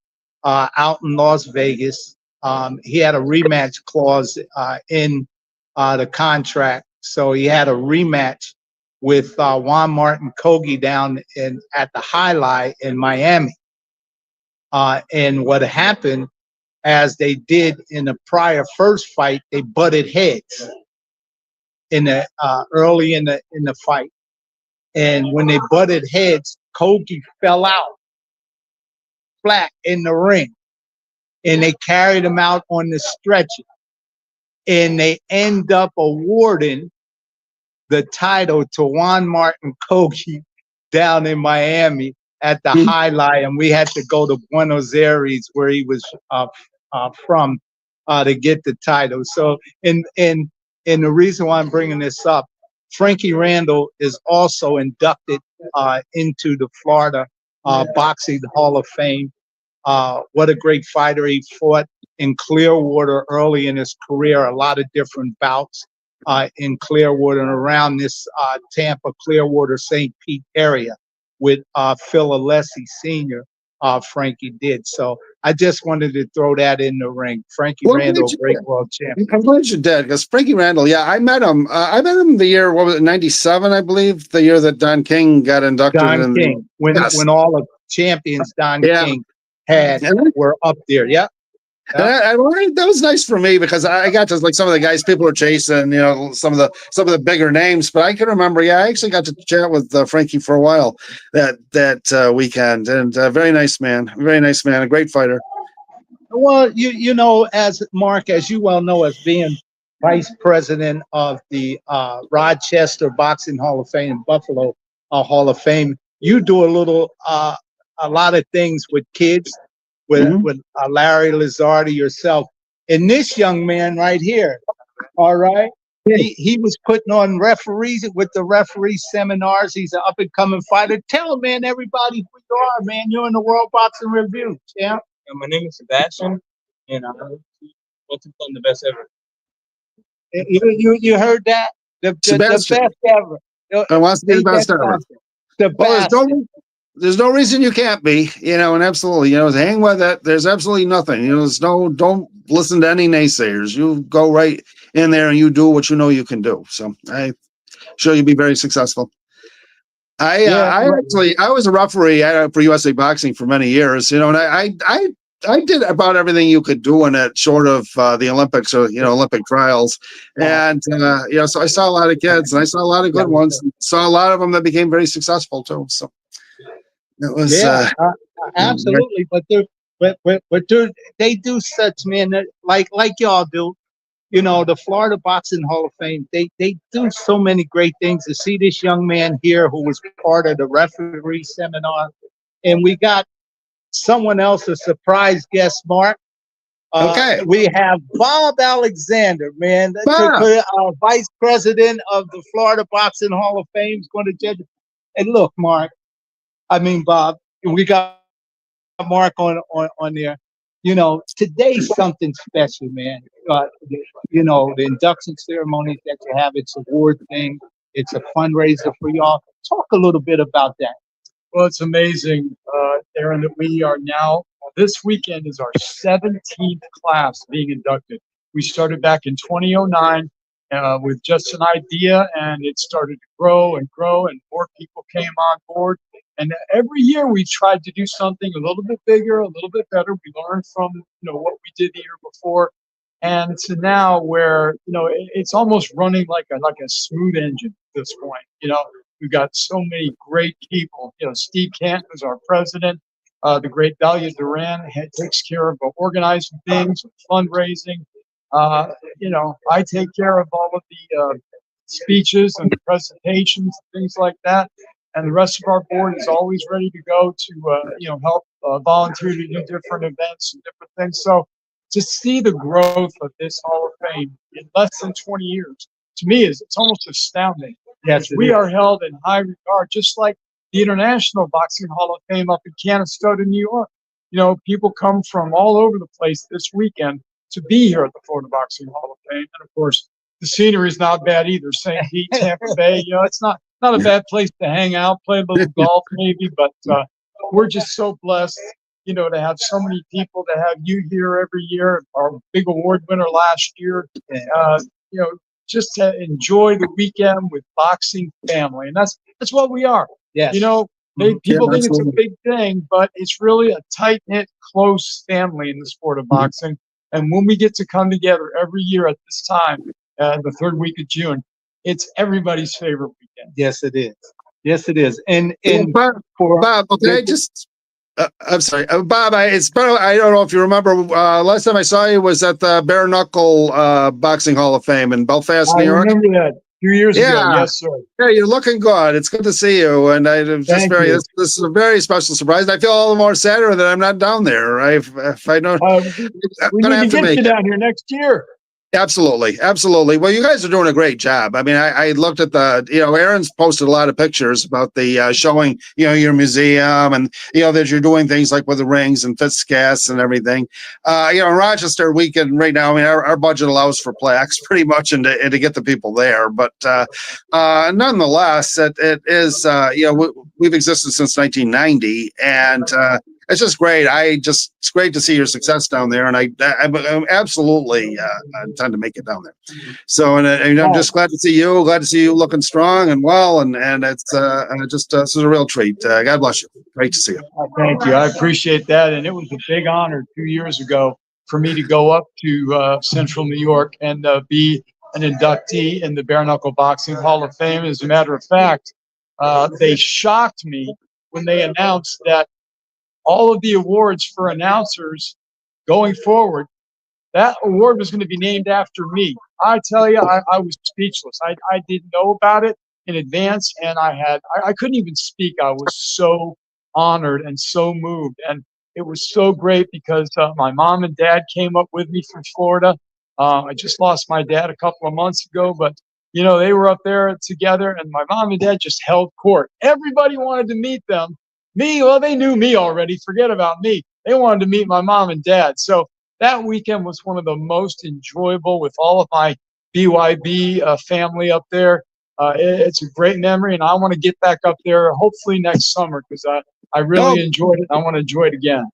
out in Las Vegas, he had a rematch clause in the contract, so he had a rematch with Juan Martin Kogi down at the Highlight in Miami. And what happened, as they did in the prior first fight, they butted heads early in the fight. And when they butted heads, Kogi fell out flat in the ring, and they carried him out on the stretcher. And they end up awarding the title to Juan Martin Kogi down in Miami at the Highlight, and we had to go to Buenos Aires, where he was from, to get the title. So, and the reason why I'm bringing this up, Frankie Randall is also inducted into the Florida Boxing Hall of Fame. What a great fighter. He fought in Clearwater early in his career, a lot of different bouts in Clearwater and around this Tampa, Clearwater, St. Pete area with Phil Alessi Sr., Frankie did. So I just wanted to throw that in the ring. Frankie Randall, great world champion. I'm glad you did, because Frankie Randall, I met him. I met him the year, what was it, 97, I believe, the year that Don King got inducted. Don King, when all the champions Don King had were up there. Yeah. That was nice for me, because I got to, like, some of the guys people were chasing, some of the bigger names. But I can remember, I actually got to chat with Frankie for a while that weekend, and very nice man, a great fighter. Well, as Mark, as you well know, as being vice president of the Rochester Boxing Hall of Fame, Buffalo Hall of Fame. You do a lot of things with kids, with Larry Lizardi, yourself, and this young man right here. All right. He was putting on referees with the referee seminars. He's an up and coming fighter. Tell him, man, everybody who you are, man. You're in the World Boxing Review, champ. My name is Sebastian, and I want to become the best ever. You heard that? The best ever. I want to be the best ever. The best. Well, there's no reason you can't be, and absolutely, hang with it. There's absolutely nothing, don't listen to any naysayers. You go right in there and you do what you know you can do. So I'm sure you'll be very successful. I was a referee for USA Boxing for many years, and I did about everything you could do in it, short of the Olympics or Olympic trials, and so I saw a lot of kids, and I saw a lot of good ones, and saw a lot of them that became very successful too. So it was absolutely, but they do such, man, like y'all do. The Florida Boxing Hall of Fame, they do so many great things. To see this young man here who was part of the referee seminar, and we got someone else, a surprise guest, Mark. We have Bob Alexander, man, vice president of the Florida Boxing Hall of Fame, is going to judge. And look, Mark, Bob, we got Mark on there. Today's something special, man. The induction ceremonies that you have, it's an award thing. It's a fundraiser for y'all. Talk a little bit about that. Well, it's amazing, Aaron, that we are now, this weekend is our 17th class being inducted. We started back in 2009 with just an idea, and it started to grow and grow, and more people came on board. And every year we tried to do something a little bit bigger, a little bit better. We learned from what we did the year before, and to now where it's almost running like a smooth engine at this point. We've got so many great people. Steve Canton is our president. The great Dahlia Duran takes care of organizing things, fundraising. I take care of all of the speeches and the presentations, things like that. And the rest of our board is always ready to go to, help volunteer to do different events and different things. So to see the growth of this Hall of Fame in less than 20 years, to me, it's almost astounding. Yes, we are held in high regard, just like the International Boxing Hall of Fame up in Canton, in New York. People come from all over the place this weekend to be here at the Florida Boxing Hall of Fame. And of course, the scenery is not bad either. St. Pete, Tampa Bay, it's not a bad place to hang out, play a little golf maybe, but we're just so blessed, to have so many people, to have you here every year, our big award winner last year, just to enjoy the weekend with boxing family. And that's what we are. Yes. People think it's a big thing, but it's really a tight-knit, close family in the sport of boxing. And when we get to come together every year at this time, the third week of June, it's everybody's favorite weekend. Yes, it is. Yes, it is. And Bob, okay, I'm sorry, Bob. I don't know if you remember. Last time I saw you was at the Bare Knuckle Boxing Hall of Fame in Belfast, New York. I remember that. 2 years ago, yes, sir. Yeah, you're looking good. It's good to see you, and I'm just this is a very special surprise. I feel all the more sadder that I'm not down there. If I don't, we need to get you down here next year. Absolutely. Well, you guys are doing a great job. I looked at Aaron's posted a lot of pictures about the showing, your museum and, that you're doing things like with the rings and Fitzcasts and everything. In Rochester, we can right now, our budget allows for plaques pretty much and to get the people there. But nonetheless, it is, we've existed since 1990 and, it's just great. It's great to see your success down there, and I'm absolutely intend to make it down there. So, and I'm just glad to see you. Glad to see you looking strong and well, and it's this is a real treat. God bless you. Great to see you. Thank you. I appreciate that, and it was a big honor 2 years ago for me to go up to Central New York and be an inductee in the Bare Knuckle Boxing Hall of Fame. As a matter of fact, they shocked me when they announced that all of the awards for announcers going forward, that award was going to be named after me. I tell you, I was speechless. I didn't know about it in advance, and I couldn't even speak. I was so honored and so moved, and it was so great because my mom and dad came up with me from Florida. I just lost my dad a couple of months ago, but they were up there together, and my mom and dad just held court. Everybody wanted to meet them. Me, well, they knew me already. Forget about me. They wanted to meet my mom and dad. So that weekend was one of the most enjoyable with all of my BYB family up there. It's a great memory, and I want to get back up there hopefully next summer because I really enjoyed it. I want to enjoy it again.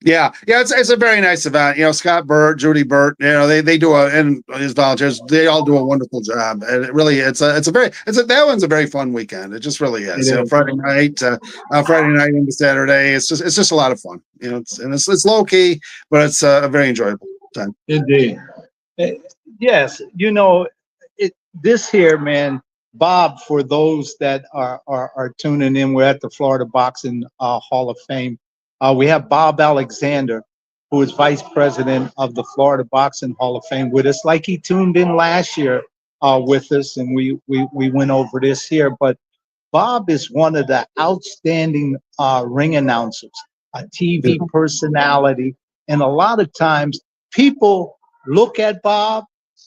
Yeah, it's a very nice event. Scott Burt, Judy Burt, they do and his volunteers, they all do a wonderful job. And it really, that one's a very fun weekend. It just really is. Friday night into Saturday. It's just a lot of fun. It's low key, but it's a very enjoyable time. Indeed. Yes, this here, man, Bob. For those that are tuning in, we're at the Florida Boxing Hall of Fame. We have Bob Alexander, who is vice president of the Florida Boxing Hall of Fame, with us. Like he tuned in last year with us, and we went over this here. But Bob is one of the outstanding ring announcers, a TV personality, and a lot of times people look at Bob,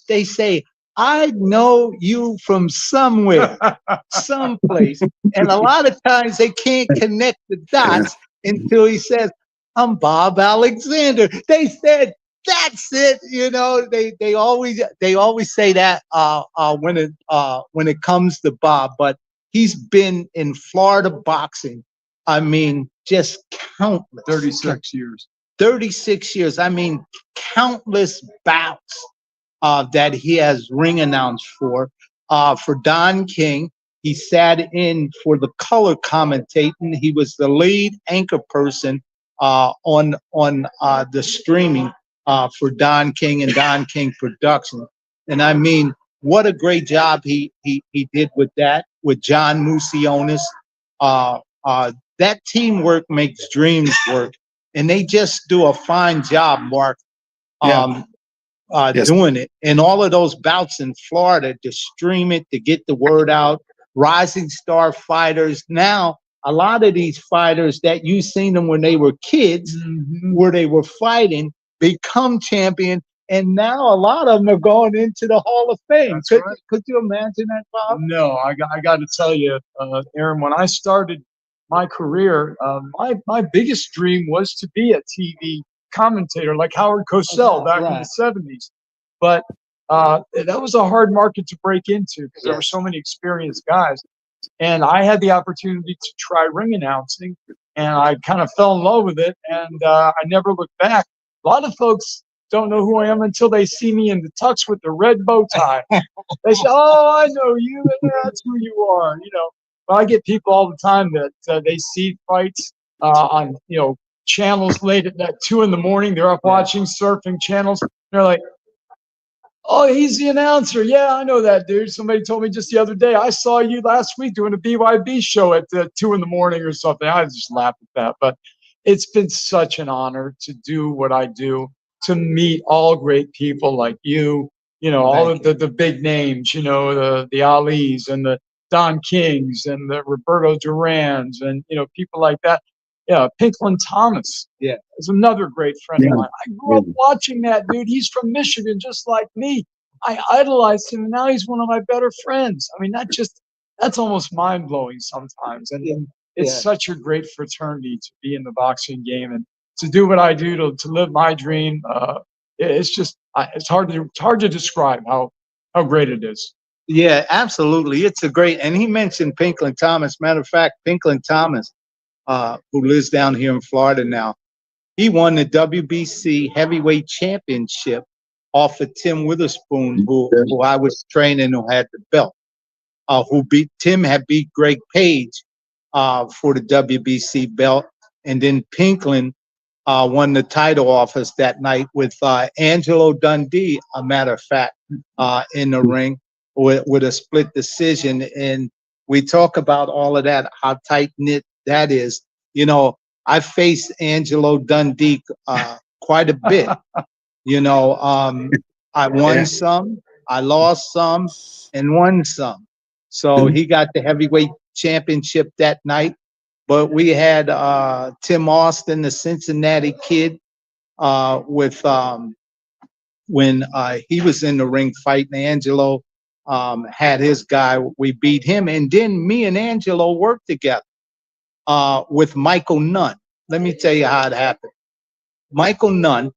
they say, I know you from somewhere, someplace, and a lot of times they can't connect the dots until he says, I'm Bob Alexander. They said, that's it. They always say that when it comes to Bob, but he's been in Florida boxing. I mean, just countless. 36 years. 36 years. I mean, countless bouts that he has ring announced for Don King. He sat in for the color commentating. He was the lead anchor person on the streaming for Don King and Don King Production. And I mean, what a great job he did with that, with John Musionis. That teamwork makes dreams work. And they just do a fine job, Mark, doing it. And all of those bouts in Florida to stream it, to get the word out. Rising star fighters. Now, a lot of these fighters that you seen them when they were kids, where they were fighting, become champion, and now a lot of them are going into the Hall of Fame. Could you imagine that, Bob? No, I got to tell you, Aaron, when I started my career, my biggest dream was to be a TV commentator like Howard Cosell back in the 70s. But that was a hard market to break into because there were so many experienced guys. And I had the opportunity to try ring announcing, and I kind of fell in love with it, and I never looked back. A lot of folks don't know who I am until they see me in the tux with the red bow tie. They say, oh, I know you, and that's who you are. But I get people all the time that they see fights on channels late at 2 a.m. They're up watching surfing channels. They're like, oh, he's the announcer. Yeah, I know that dude. Somebody told me just the other day, I saw you last week doing a BYB show at 2 a.m. or something. I just laughed at that. But it's been such an honor to do what I do, to meet all great people like you, all of the big names, the Alis and the Don Kings and the Roberto Durans and, people like that. Yeah, Pinklin Thomas is another great friend of mine. I grew up watching that dude. He's from Michigan, just like me. I idolized him, and now he's one of my better friends. I mean, that's almost mind-blowing sometimes. And it's such a great fraternity to be in the boxing game and to do what I do, to live my dream. It's hard to describe how great it is. Yeah, absolutely. It's a great, and he mentioned Pinklin Thomas. Matter of fact, Pinklin Thomas, who lives down here in Florida now, he won the WBC heavyweight championship off of Tim Witherspoon, who I was training, who had the belt. Tim had beat Greg Page for the WBC belt, and then Pinklin won the title office that night with Angelo Dundee, a matter of fact, in the ring with a split decision. And we talk about all of that, how tight knit that is. I faced Angelo Dundee quite a bit. I won some, I lost some and won some. So he got the heavyweight championship that night. But we had Tim Austin, the Cincinnati kid, with when he was in the ring fighting. Angelo had his guy. We beat him, and then me and Angelo worked together with Michael Nunn. Let me tell you how it happened. Michael Nunn,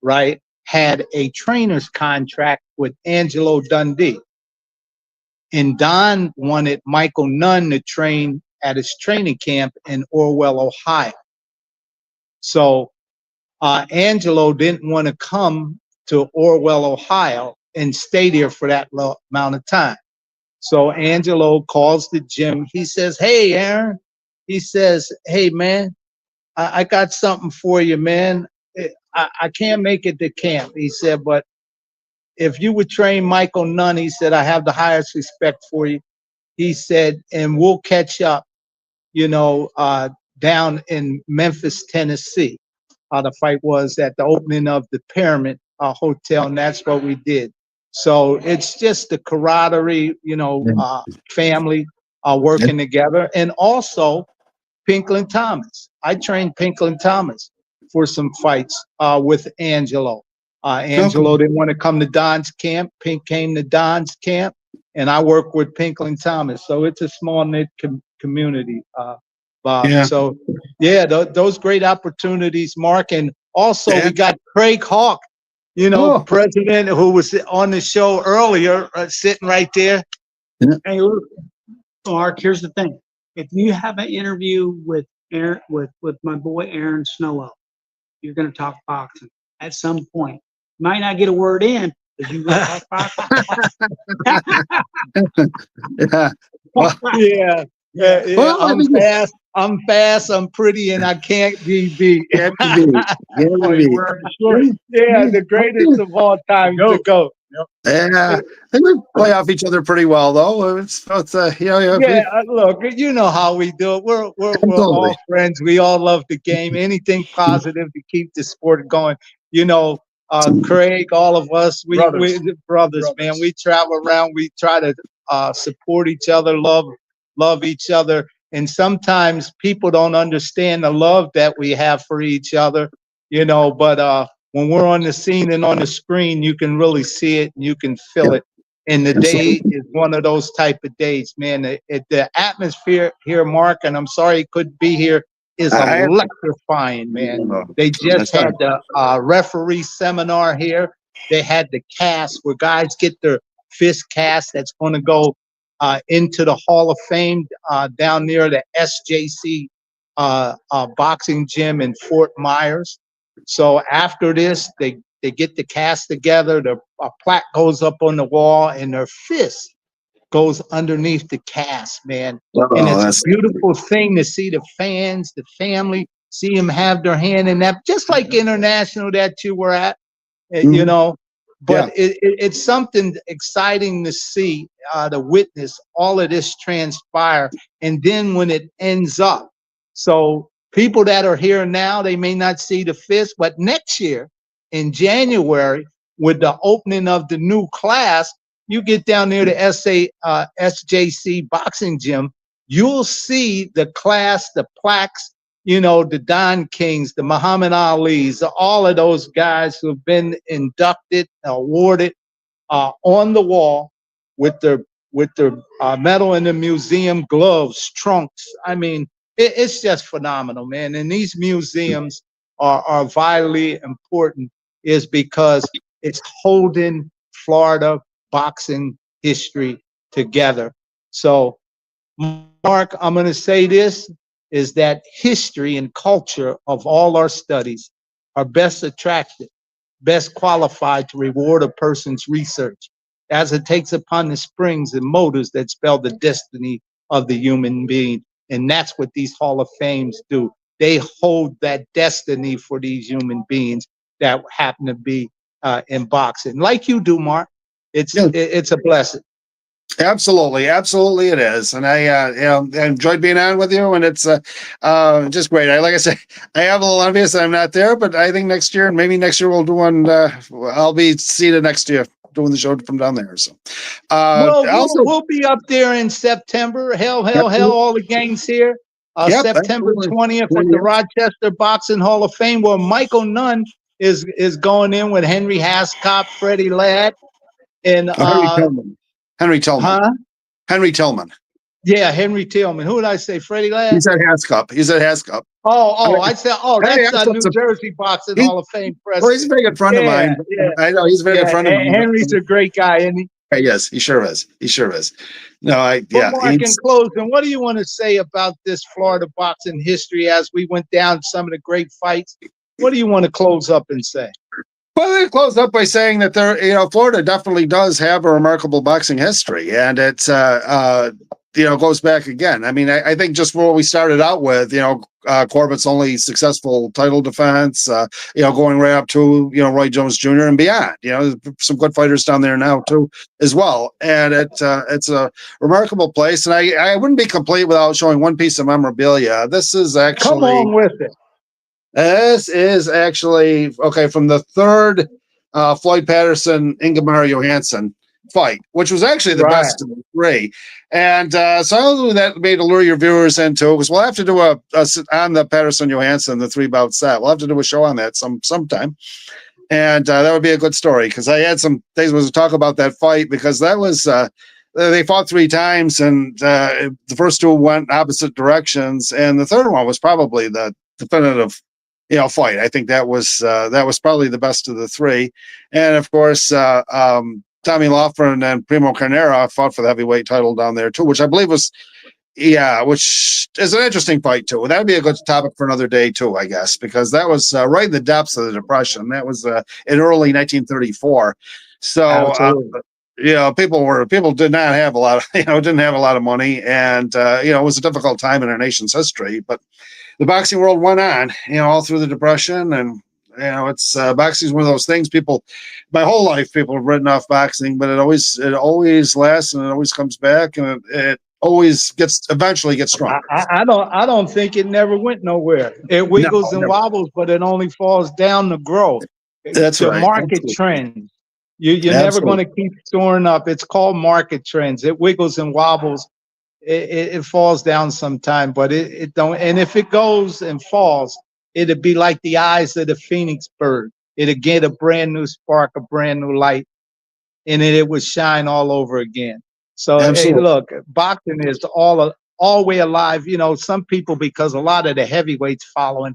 right, had a trainer's contract with Angelo Dundee. And Don wanted Michael Nunn to train at his training camp in Orwell, Ohio. So Angelo didn't want to come to Orwell, Ohio and stay there for that amount of time. So Angelo calls the gym. He says, "Hey, Aaron," he says, "Hey, man, I got something for you, man. I can't make it to camp." He said, "But if you would train Michael Nunn," he said, "I have the highest respect for you." He said, "And we'll catch up, down in Memphis, Tennessee." The fight was at the opening of the Pyramid Hotel, and that's what we did. So it's just the camaraderie, family working together. And also Pinklin Thomas. I trained Pinklin Thomas for some fights with Angelo. Angelo didn't want to come to Don's camp. Pink came to Don's camp, and I worked with Pinklin Thomas. So it's a small knit community, Bob. Yeah. So, yeah, those great opportunities, Mark. And also we got Craig Hawk, president who was on the show earlier, sitting right there. Hey, look, Mark, here's the thing. If you have an interview with Aaron, with my boy Aaron Snowell, you're going to talk boxing at some point. You might not get a word in, but you going to talk boxing. Yeah. Yeah. Well, I'm fast, I'm pretty, and I can't be beat. Yeah, the greatest of all time to go. Yeah, I think we play off each other pretty well, though. Look, you know how we do it. We're all friends. We all love the game. Anything positive to keep the sport going. Craig, all of us, we brothers, man. We travel around. We try to support each other, love each other. And sometimes people don't understand the love that we have for each other, but when we're on the scene and on the screen, you can really see it and you can feel it. And the day is one of those type of days, man. The atmosphere here, Mark, and I'm sorry he couldn't be here, is electrifying, man. They just had the referee seminar here. They had the cast where guys get their fist cast that's going to go into the Hall of Fame down near the SJC boxing gym in Fort Myers. So after this, they get the cast together. A plaque goes up on the wall, and their fist goes underneath the cast, man. And it's a beautiful thing to see the fans, the family, see them have their hand in that, just like international that you were at, But it's something exciting to see, to witness all of this transpire. And then when it ends up, so people that are here now, they may not see the fist, but next year in January, with the opening of the new class, you get down near the SJC boxing gym, you'll see the class, the plaques, the Don Kings, the Muhammad Alis, all of those guys who have been inducted, awarded on the wall with their medal in the museum, gloves, trunks. I mean, it's just phenomenal, man. And these museums are vitally important, is because it's holding Florida boxing history together. So, Mark, I'm going to say this, is that history and culture of all our studies are best attracted, best qualified to reward a person's research, as it takes upon the springs and motives that spell the destiny of the human being. And that's what these Hall of Fames do. They hold that destiny for these human beings that happen to be in boxing, like you do, Mark. It's a blessing. Absolutely, absolutely, it is, and I enjoyed being on with you, and it's just great. Like I said, I have a little envious that I'm not there, but I think next year, and maybe next year we'll do one. I'll be seated next to you doing the show from down there. So, Well, also, we'll be up there in September. Hell, absolutely, all the gangs here. yep, September absolutely. 20th at the Rochester Boxing Hall of Fame, where Michael Nunn is going in with Henry Hascott, Freddie Ladd, and Henry Tillman. Henry Tillman. huh? Henry Tillman. Yeah, Henry Tillman. Who did I say? Freddie Ladd? He's at Hascup. He's at Hascup. I said, Henry that's Hascup's New Jersey Boxing Hall of Fame well, he's a president. very good friend of Yeah, mine. yeah, I know he's a very good friend of mine. Henry's a great guy, isn't he? Yes, he sure is. He sure is. No, But Mark, in closing, what do you want to say about this Florida boxing history as we went down some of the great fights? What do you want to close up and say? Well, they closed up by saying that Florida definitely does have a remarkable boxing history, and it's goes back again. I mean, I think just what we started out with, Corbett's only successful title defense, going right up to Roy Jones Jr. and beyond. There's some good fighters down there now too, as well, and it's a remarkable place. And I wouldn't be complete without showing one piece of memorabilia. This is actually Come on with it. This is actually from the third Floyd Patterson Ingemar Johansson fight, which was actually the best of the three. And so hopefully that may lure your viewers into, because we'll have to do a on the Patterson Johansson, the 3-bout set. We'll have to do a show on that sometime. And that would be a good story, because I had some things to talk about that fight, because that was they fought 3 times, and the first 2 went opposite directions, and the third one was probably the definitive fight. I think that was probably the best of the 3. And of course, Tommy Loughran and Primo Carnera fought for the heavyweight title down there too, which I believe was, which is an interesting fight too. That would be a good topic for another day too, I guess, because that was right in the depths of the Depression. That was in early 1934. So, people did not have a lot of, didn't have a lot of money, and it was a difficult time in our nation's history, but the boxing world went on, all through the Depression. And it's boxing is one of those things. My whole life, people have written off boxing, but it always lasts, and it always comes back, and it always eventually gets stronger. I don't think it never went nowhere. It wiggles and wobbles, but it only falls down to grow. That's the right. Market trends. You're never going to keep soaring up. It's called market trends. It wiggles and wobbles. It falls down sometime, but it don't. And if it goes and falls, it'd be like the eyes of the phoenix bird. It'd get a brand new spark, a brand new light, and it would shine all over again. So, hey, look, boxing is all way alive. Some people, because a lot of the heavyweights following,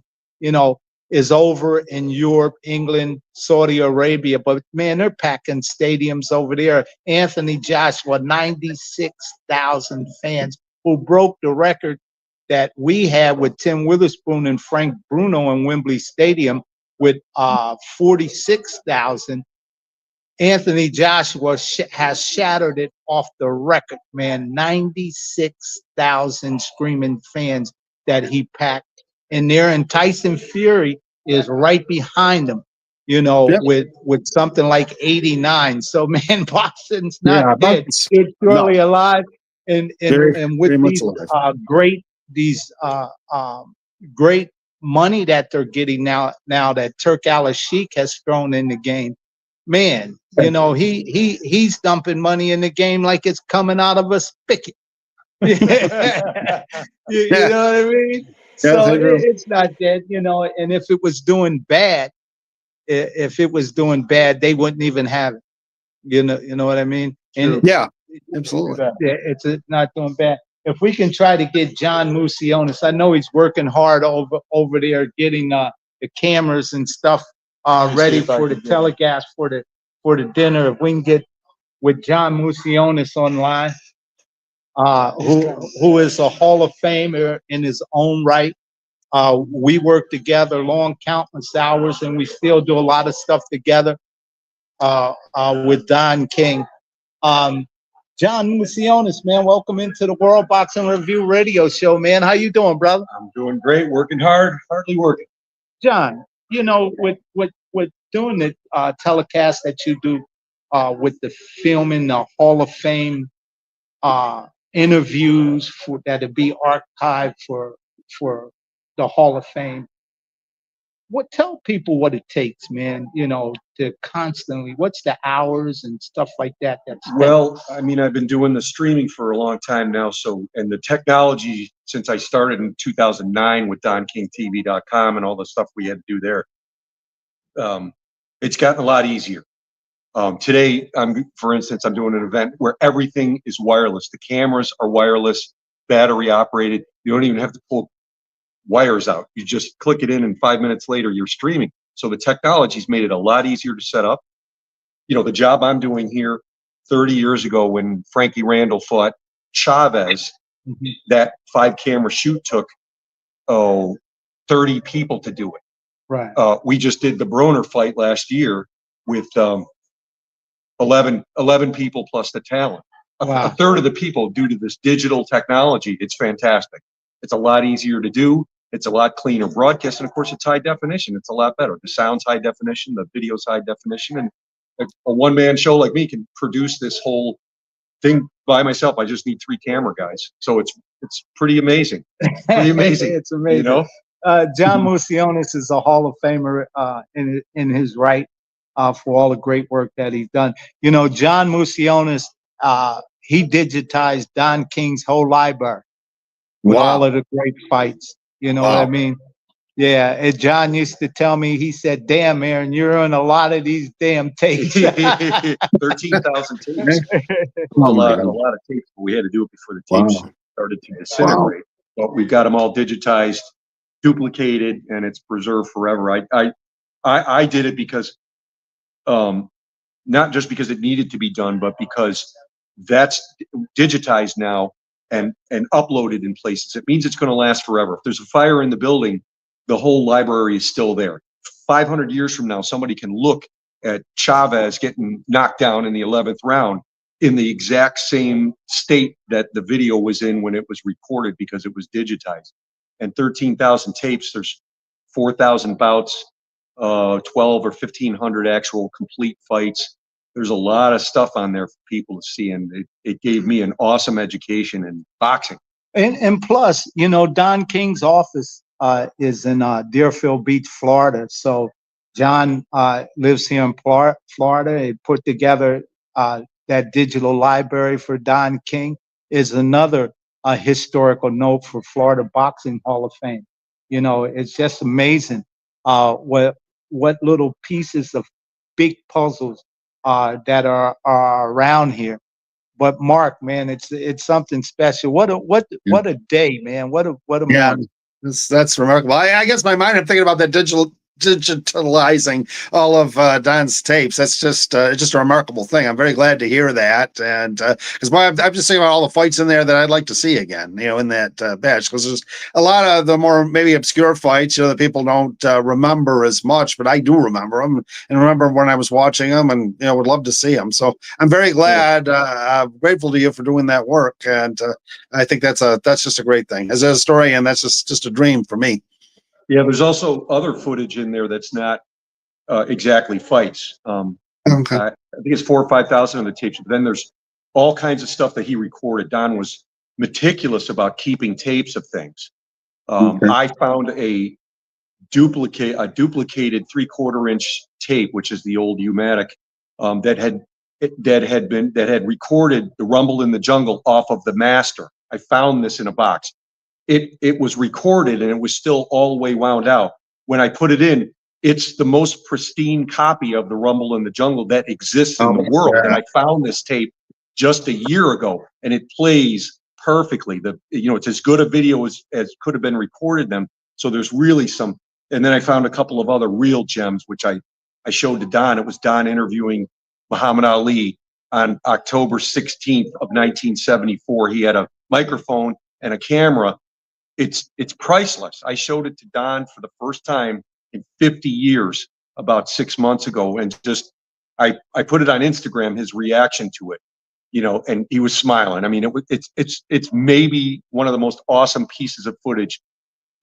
is over in Europe, England, Saudi Arabia. But man, they're packing stadiums over there. Anthony Joshua, 96,000 fans, who broke the record that we had with Tim Witherspoon and Frank Bruno in Wembley Stadium with 46,000. Anthony Joshua has shattered it off the record, man. 96,000 screaming fans that he packed in there, and Tyson Fury is right behind him, with something like 89. So, man, boxing's not dead. It's surely alive, and with these great money that they're getting now that Turk Al-Sheikh has thrown in the game. Man, he's dumping money in the game like it's coming out of a spigot. You know what I mean? So it's not dead, and if it was doing bad, they wouldn't even have it. You know what I mean? And absolutely. It's not doing bad. If we can try to get John Musionis, I know he's working hard over there getting the cameras and stuff ready for the telecast for the dinner. If we can get with John Musionis online, who is a Hall of Famer in his own right. We work together long, countless hours, and we still do a lot of stuff together with Don King. John Musionis, man, welcome into the World Boxing Review radio show, man. How you doing, brother? I'm doing great, working hard, hardly working. John, with doing the telecast that you do with the filming, the Hall of Fame interviews that'll be archived for the Hall of Fame. Tell people what it takes, man, to constantly, what's the hours and stuff like that that's Well, I mean, I've been doing the streaming for a long time now. And the technology, since I started in 2009 with DonKingTV.com and all the stuff we had to do there, it's gotten a lot easier. Today, for instance, I'm doing an event where everything is wireless. The cameras are wireless, battery operated. You don't even have to pull wires out. You just click it in, and 5 minutes later, you're streaming. So the technology's made it a lot easier to set up. The job I'm doing here 30 years ago when Frankie Randall fought Chavez, that 5-camera shoot took 30 people to do it. right? We just did the Broner fight last year with 11 people plus the talent. Wow. A third of the people due to this digital technology. It's fantastic. It's a lot easier to do. It's a lot cleaner broadcast. And of course, it's high definition. It's a lot better. The sound's high definition. The video's high definition. And a one-man show like me can produce this whole thing by myself. I just need 3 camera guys. So it's pretty amazing. Pretty amazing. It's amazing. John Musionis is a Hall of Famer in his right for all the great work that he's done. John Musionis, he digitized Don King's whole library with all of the great fights. You know what I mean? Yeah. And John used to tell me, he said, "Damn, Aaron, you're on a lot of these damn tapes." 13,000 tapes. a lot of tapes, but we had to do it before the tapes started to disintegrate. But we've got them all digitized, duplicated, and it's preserved forever. I did it because, not just because it needed to be done, but because that's digitized now and uploaded in places. It means it's going to last forever. If there's a fire in the building, the whole library is still there. 500 years from now, somebody can look at Chavez getting knocked down in the 11th round in the exact same state that the video was in when it was recorded because it was digitized. And 13,000 tapes, there's 4,000 bouts, 12 or 1,500 actual complete fights. There's a lot of stuff on there for people to see, and it gave me an awesome education in boxing. And plus, Don King's office is in Deerfield Beach, Florida. So John lives here in Florida. He put together that digital library for Don King. Is another historical note for Florida Boxing Hall of Fame. It's just amazing what little pieces of big puzzles that are around here. But Mark, man, it's something special. What a day, man. What a morning. That's remarkable. I guess my mind, I'm thinking about that digitalizing all of Don's tapes. That's just a remarkable thing. I'm very glad to hear that, and because I'm just thinking about all the fights in there that I'd like to see again, in that batch, because there's a lot of the more maybe obscure fights, that people don't remember as much, but I do remember them and remember when I was watching them, and would love to see them. So I'm very glad, grateful to you for doing that work, and I think that's just a great thing. As a historian, that's just a dream for me. Yeah, there's also other footage in there that's not exactly fights. Okay. I think it's 4,000 or 5,000 of the tapes. But then there's all kinds of stuff that he recorded. Don was meticulous about keeping tapes of things. I found a duplicated 3/4-inch tape, which is the old U-matic, that had recorded the Rumble in the Jungle off of the master. I found this in a box. It was recorded and it was still all the way wound out. When I put it in, it's the most pristine copy of the Rumble in the Jungle that exists in the world. And I found this tape just a year ago, and it plays perfectly. It's as good a video as could have been recorded them. So there's really some. And then I found a couple of other real gems, which I showed to Don. It was Don interviewing Muhammad Ali on October 16th of 1974. He had a microphone and a camera. It's priceless. I showed it to Don for the first time in 50 years about 6 months ago, and just I put it on Instagram, his reaction to it, and he was smiling. I mean, it's maybe one of the most awesome pieces of footage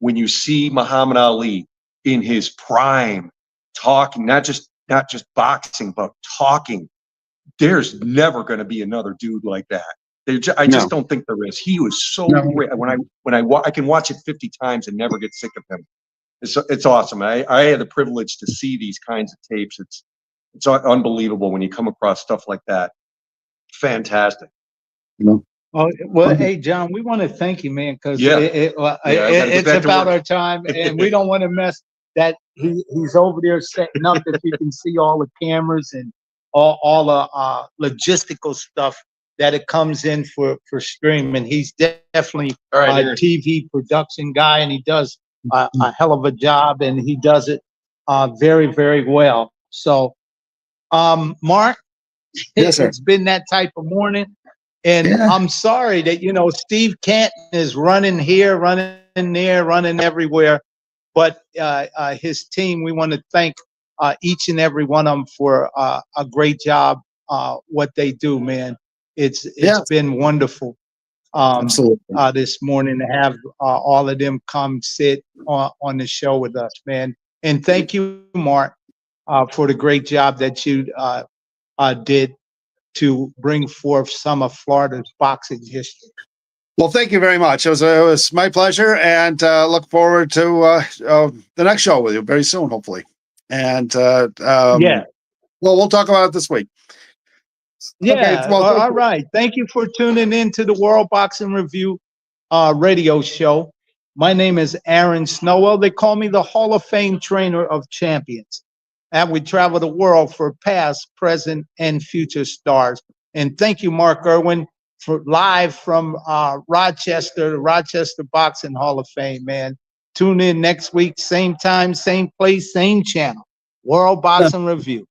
when you see Muhammad Ali in his prime talking, not just boxing, but talking. There's never going to be another dude like that. I just don't think there is. He was so No. great. I can watch it 50 times and never get sick of him. It's awesome. I had the privilege to see these kinds of tapes. It's unbelievable when you come across stuff like that. Fantastic. Oh, well, hey, John, we want to thank you, man, because Yeah. it's back to about work. our time, and we don't want to mess that. He's over there setting up that you can see all the cameras and all the logistical stuff that it comes in for streaming. He's definitely All right, a Aaron. TV production guy, and he does a hell of a job, and he does it very, very well. So, Mark, Yes, sir. it's been that type of morning. And Yeah. I'm sorry that, Steve Canton is running here, running there, running everywhere. But his team, we want to thank each and every one of them for a great job, what they do, man. It's been wonderful Absolutely. this morning to have all of them come sit on the show with us, man. And thank you, Mark, for the great job that you did to bring forth some of Florida's boxing history. Well, thank you very much. It was my pleasure, and look forward to the next show with you very soon, hopefully. And Yeah. well, we'll talk about it this week. Yeah. Okay, well, all right. Thank you for tuning in to the World Boxing Review radio show. My name is Aaron Snowell. They call me the Hall of Fame trainer of champions. And we travel the world for past, present, and future stars. And thank you, Mark Irwin, for live from Rochester, the Rochester Boxing Hall of Fame, man. Tune in next week, same time, same place, same channel. World Boxing Review.